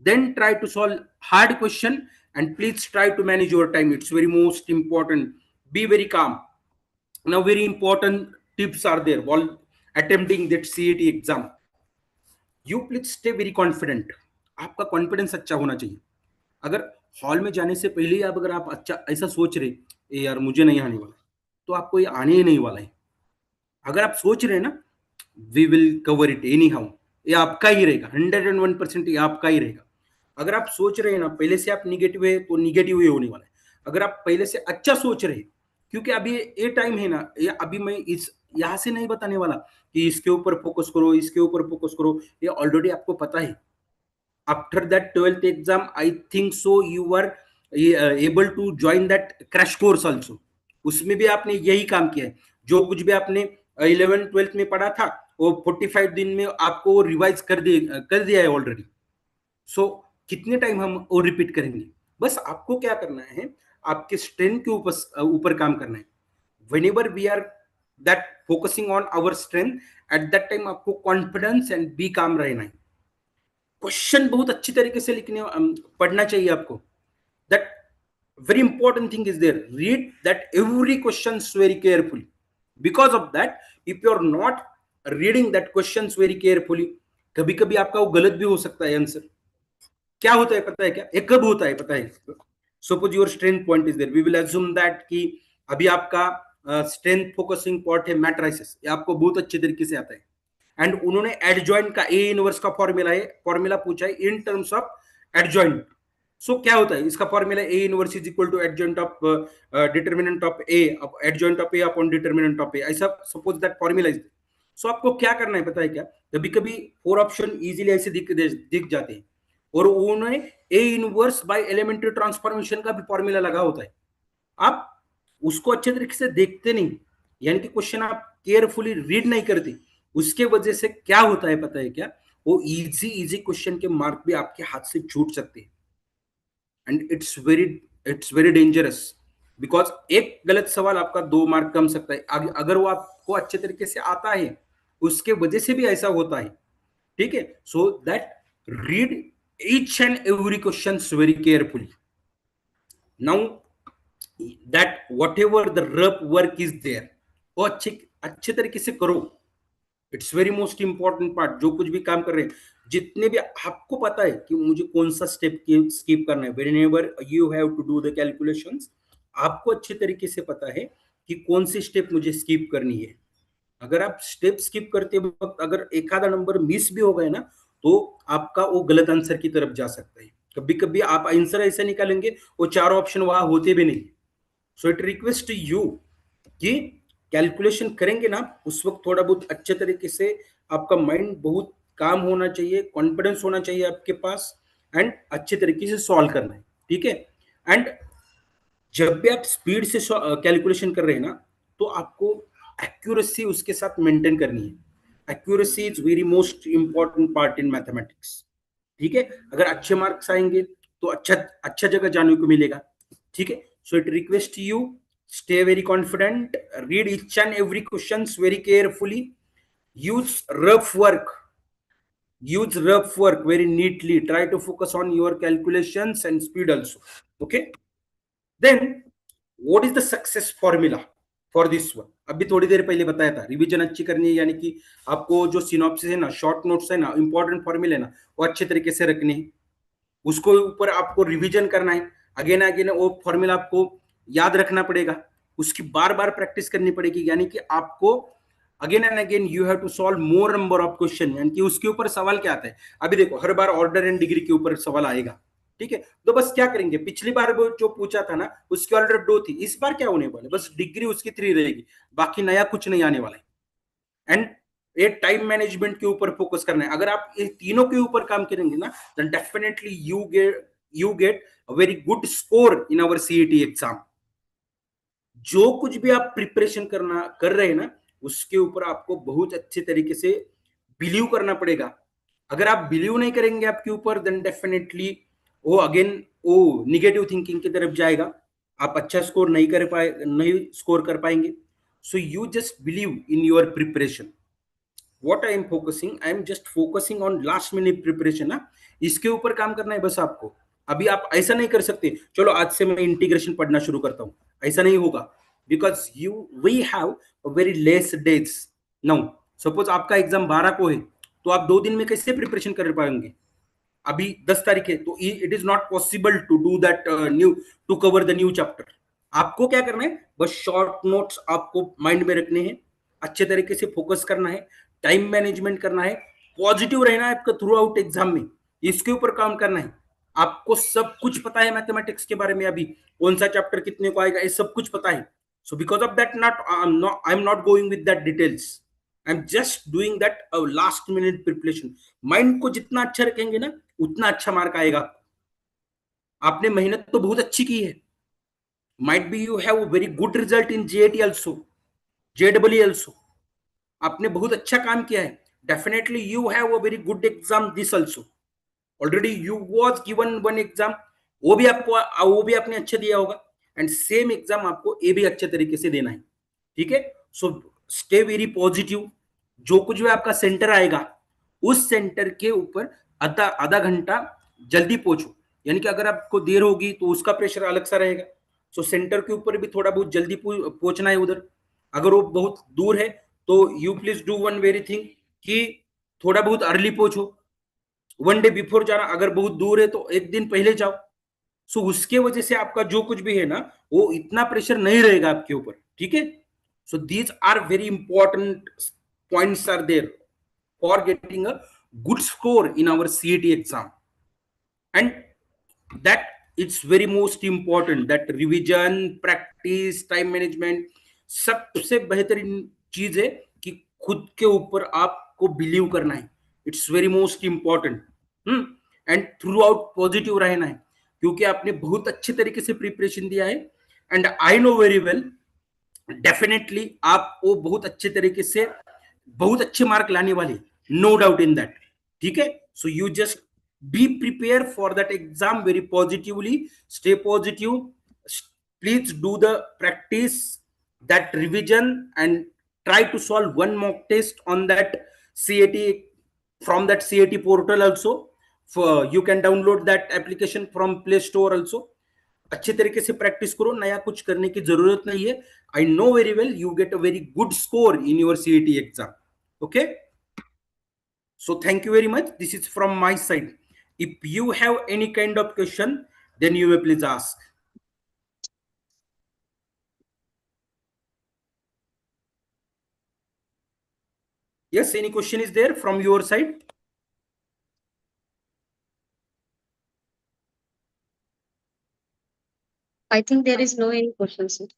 then try to solve hard question, and please try to manage your time. It's very most important. Be very calm. Now very important tips are there while attempting that CET exam. You please stay very confident. आपका confidence अच्छा होना चाहिए। अगर hall में जाने से पहले ही अगर आप अच्छा ऐसा सोच रहे यार मुझे नहीं आने वाला, तो आपको ये आने ही नहीं वाला है। अगर आप सोच रहे हैं ना we will cover it anyhow, ये आपका ही रहेगा, 101% ये आपका ही रहेगा। अगर आप सोच रहे हैं ना पहले से आप निगेटिव है तो निगेटिव ही होने वाला है। अगर आप पहले से अच्छा सोच रहे हैं, क्योंकि अभी ये टाइम है ना, ये अभी मैं इस यहाँ से नहीं बताने वाला कि इसके ऊपर फोकस करो, इसके ऊपर फोकस करो, ये ऑलरेडी आपको पता है। After that 12th exam I think so you are able to join that crash course also. उसमें भी आपने यही काम किया है, जो कुछ भी आपने 11th 12th में पढ़ा था वो 45 दिन में आपको रिवाइज कर दिया है ऑलरेडी। सो कितने टाइम हम वो रिपीट करेंगे? बस आपको क्या करना है, आपके स्ट्रेंथ के ऊपर काम करना है। whenever we are that focusing on our strength at that time आपको कॉन्फिडेंस एंड बी काम रहना है। क्वेश्चन बहुत अच्छी तरीके से पढ़ना चाहिए आपको। That very important thing is there, read that every questions very carefully, because of that if you are not reading that questions very carefully, कभी कभी आपका वो गलत भी हो सकता है आंसर। क्या होता है पता है क्या, ये कब होता है पता है? Suppose your strength point is there, we will assume that कि अभी आपका स्ट्रेंथ फोकसिंग पॉइंट है मैट्रिसेस, ये आपको बहुत अच्छे तरीके से आता है। एंड उन्होंने एडजॉइंट का ए इनवर्स का फॉर्मूला पूछा है in terms of adjoint. So क्या होता है इसका formula, A inverse is equal to adjoint of determinant of A adjoint of A upon determinant of A, ऐसा suppose that formula is. So आपको क्या करना है पता है क्या, कभी कभी 4 ऑप्शन इजीली ऐसे दिख जाते हैं और उन्होंने A inverse by elementary transformation का भी फॉर्मूला लगा होता है, आप उसको अच्छे तरीके से देखते नहीं, यानी कि क्वेश्चन आप केयरफुली रीड नहीं करते। उसके वजह से क्या होता है पता है क्या, वो इजी क्वेश्चन के मार्क भी आपके हाथ से छूट सकते हैं। And it's very dangerous, because एक गलत सवाल आपका 2 मार्क कम सकता है। अगर वो आपको अच्छे तरीके से आता है उसके वजह से भी ऐसा होता है, ठीक है। So that read each and every questions very carefully. Now that whatever the rough work is there, वो अच्छे तरीके से करो। It's very most important part. जो कुछ भी काम कर रहे हैं, जितने भी आपको पता है कि मुझे कौन सा स्टेप स्किप करना है, whenever you have to do the calculations, आपको अच्छे तरीके से पता है कि कौन सी स्टेप मुझे स्किप करनी है। अगर आप स्टेप स्किप करते वक्त अगर एक आधा नंबर मिस भी हो गए ना, तो आपका वो गलत आंसर की तरफ जा सकता है। कभी कभी आप आंसर ऐसे निकालेंगे वो 4 ऑप्शन वहां होते भी नहीं। सो इट रिक्वेस्ट यू कि कैलकुलेशन करेंगे ना उस वक्त थोड़ा बहुत अच्छे तरीके से आपका माइंड बहुत काम होना चाहिए, कॉन्फिडेंस होना चाहिए आपके पास, एंड अच्छे तरीके से सॉल्व करना है, ठीक है। एंड जब भी आप स्पीड से कैलकुलेशन कर रहे हैं ना, तो आपको एक्यूरेसी उसके साथ मेंटेन करनी है। Accuracy is very most important part in mathematics, ठीक है। अगर अच्छे मार्क्स आएंगे तो अच्छा जगह जाने को मिलेगा, ठीक है। So it request you stay very confident, read each and every questions very carefully, use rough work, very neatly, try to focus on your calculations and speed also, okay। Then what is the success formula for this one? अभी थोड़ी देर पहले बताया था, revision अच्छी करनी है, यानी कि आपको जो सिनॉप्सिस है ना, शॉर्ट नोट्स है ना, इंपॉर्टेंट फॉर्मूले है ना, वो अच्छे तरीके से रखने हैं। उसको ऊपर आपको रिवीजन करना है, अगेन अगेन वो फॉर्मूला आपको याद रखना पड़ेगा, उसकी बार बार प्रैक्टिस करनी पड़ेगी। यानी कि आपको again and again you have to solve more number of question. यानी कि उसके ऊपर सवाल क्या आता है, अभी देखो हर बार ऑर्डर एंड डिग्री के ऊपर सवाल आएगा, ठीक है। तो बस क्या करेंगे, पिछली बार वो जो पूछा था ना उसकी ऑर्डर 2 थी, इस बार क्या होने वाला है, बस डिग्री उसकी 3 रहेगी, बाकी नया कुछ नहीं आने वाला है। एंड ये टाइम मैनेजमेंट के ऊपर फोकस करना है। अगर आप ये तीनों के ऊपर काम करेंगे ना, then definitely you get a very good score in our CET exam. जो कुछ भी आप प्रिपरेशन कर रहे हैं ना, उसके ऊपर आपको बहुत अच्छे तरीके से बिलीव करना पड़ेगा। अगर आप बिलीव नहीं करेंगे आपके ऊपर, देन डेफिनेटली वो अगेन वो निगेटिव थिंकिंग की तरफ जाएगा, आप अच्छा स्कोर नहीं स्कोर कर पाएंगे। So you just believe in your preparation. What I am focusing, I am just focusing on last minute preparation ना, इसके ऊपर काम करना है बस आपको। अभी आप ऐसा नहीं कर सकते चलो आज से मैं इंटीग्रेशन पढ़ना शुरू करता हूं, ऐसा नहीं होगा, because we have very less days now. Suppose आपका एग्जाम 12 को है, तो आप 2 दिन में कैसे प्रिपरेशन कर पाएंगे? अभी 10 तारीख है, तो it is not possible to do that to cover the new chapter. आपको क्या करना है, बस शॉर्ट नोट्स आपको माइंड में रखने हैं, अच्छे तरीके से फोकस करना है, टाइम मैनेजमेंट करना है, पॉजिटिव रहना है आपका थ्रू आउट एग्जाम में, इसके ऊपर काम करना है। आपको सब कुछ पता है मैथमेटिक्स के बारे में, अभी कौन सा चैप्टर कितने को आएगा, ये सब कुछ पता है. So because of that, I'm not going with that details. I'm just doing that last minute preparation. Mind को जितना अच्छा रखेंगे ना, उतना अच्छा मार्क आएगा. आपने मेहनत तो बहुत अच्छी की है. Might be you have a very good result in JAT also, JEE also. आपने बहुत अच्छा काम किया है. Definitely you have a very good exam this also. Already you was given one exam, वो भी आपने अच्छे दिया होगा. एंड सेम एग्जाम आपको ये भी अच्छे तरीके से देना है. ठीक है. So stay very positive. जो कुछ भी आपका सेंटर आएगा, उस सेंटर के ऊपर आधा आधा घंटा जल्दी पहुंचो. यानी कि अगर आपको देर होगी तो उसका प्रेशर अलग सा रहेगा. सो सेंटर के ऊपर भी थोड़ा बहुत जल्दी पहुंचना है उधर. अगर वो बहुत दूर है तो you please do one very thing कि थोड़ा बहुत अर्ली पहुंचो. वन डे बिफोर जाना. अगर बहुत दूर है तो एक दिन पहले जाओ. सो उसके वजह से आपका जो कुछ भी है ना, वो इतना प्रेशर नहीं रहेगा आपके ऊपर. ठीक है. So these are very important points are there for getting a good score in our CET exam. And that it's very most important that revision, practice, time management. सबसे बेहतरीन चीज है कि खुद के ऊपर आपको बिलीव करना है. It's very most important. And through out positive रहना है, क्योंकि आपने बहुत अच्छे तरीके से प्रिपरेशन दिया है. And I know very well, definitely आप वो बहुत अच्छे तरीके से बहुत अच्छे मार्क लाने वाले, नो डाउट इन दैट. ठीक है. So you just be prepared for that exam very positively. Stay positive. Please do the practice, that revision, and try to solve one mock test on that CAT, from that CAT portal also. You can download that application from Play Store also. अच्छे तरीके से practice करो. नया कुछ करने की जरूरत नहीं है. I know very well you get a very good score in your CAT exam. Okay. So thank you very much. This is from my side. If you have any kind of question, then you may please ask. Yes, any question is there from your side? I think there is no any questions, sir.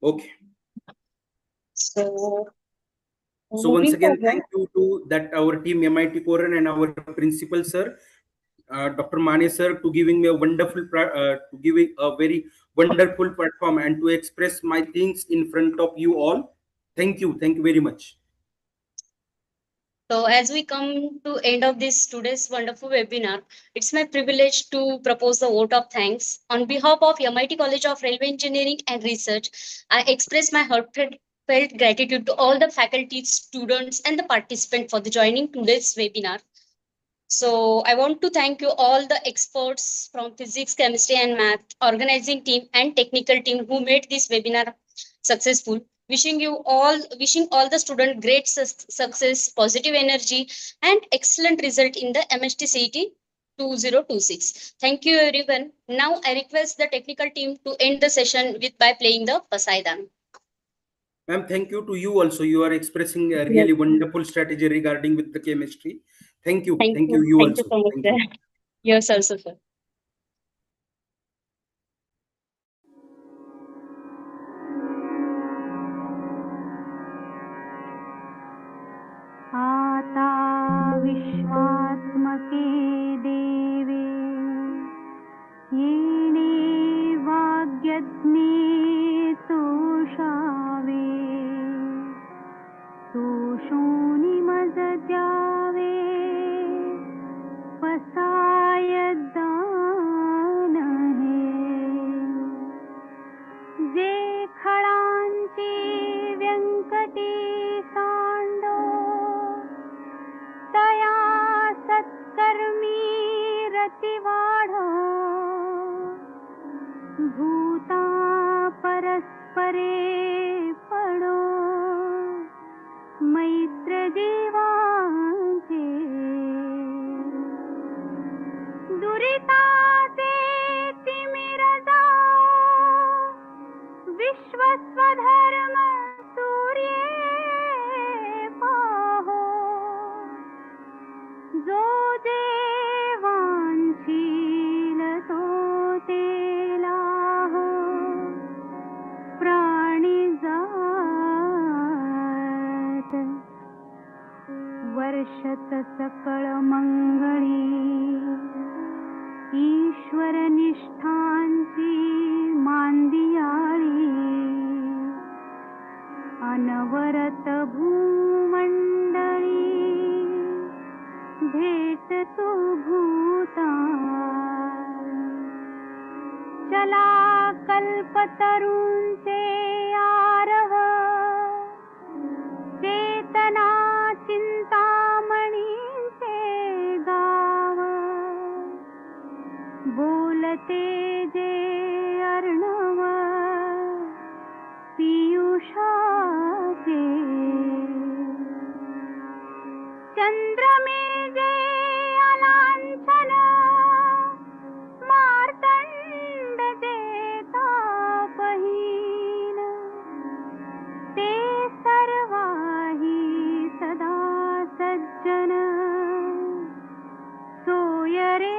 Okay. So So once moving again, forward, thank you to that our team MIT Koran and our principal sir, Dr. Mane sir, to giving me a wonderful, to giving a very wonderful platform and to express my things in front of you all. Thank you very much. so as we come to end of this today's wonderful webinar, it's my privilege to propose the vote of thanks. On behalf of MIT College of Railway Engineering and Research, I express my heartfelt gratitude to all the faculty, students, and the participants for the joining today's webinar. So I want to thank you all the experts from physics, chemistry, and math, organizing team and technical team who made this webinar successful. Wishing all the students great success, positive energy, and excellent result in the MHT-CET 2026. Thank you, everyone. Now I request the technical team to end the session with by playing the Pasaidan. Ma'am, thank you to you also. You are expressing a Yes. really wonderful strategy regarding with the chemistry. Thank you. Thank Thank you. you. You Thank you also. so much, Thank sir. you. Yes, also, sir. आता विश्वात्मके देवे येणे वाग्यज्ञे तोषावे तोषोनि मज द्यावे पसाय दान हे जे खळांची व्यंकटी सांडो तया सत्कर्मी रतिवाढो भूता परस्परे पडो मैत्र जीवांचे दुरिताचे तिमिर जाओ विश्वस्वधर्म सूर्ये पाहो जो देवांचा वर्षत सकळ मंगळी ईश्वर निष्ठांची मांदियाळी अनवरत भूमंडळी भेट तू भूता चला कल्पतरूंचे आरव चेतना चिंतामणींचे गाव बोलते जे अर्णव पियुषाचे चंद्रमे जे अलांछन मार्तंड देता बहीण ते सर्वाही सदा सज्जन सोय रे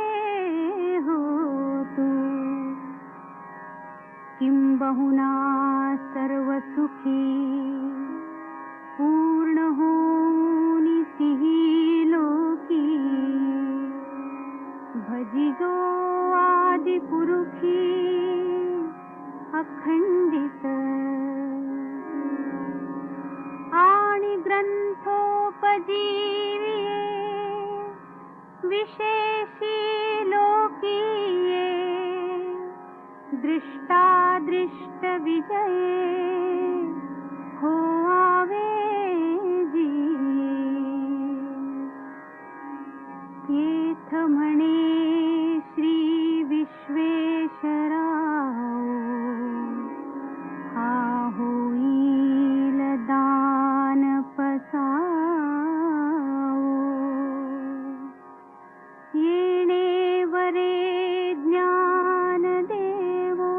हो तू किंबहुना सर्व सुखी पूर्ण होनी सिही लोकी भजिजो आदि पुरुषी अखंडित आणि ग्रंथोपजीविये विशेषी लोकीये दृष्टादृष्ट विजये हो आवे जी येथ म्हणे श्री विश्वेश्वराव हा होईल दान पसावो येणे वरे ज्ञान देवो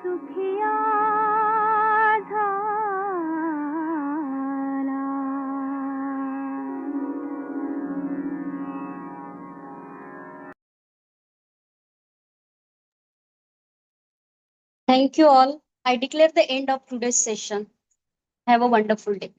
सुखिया झाला Thank you all. I declare the end of today's session. Have a wonderful day.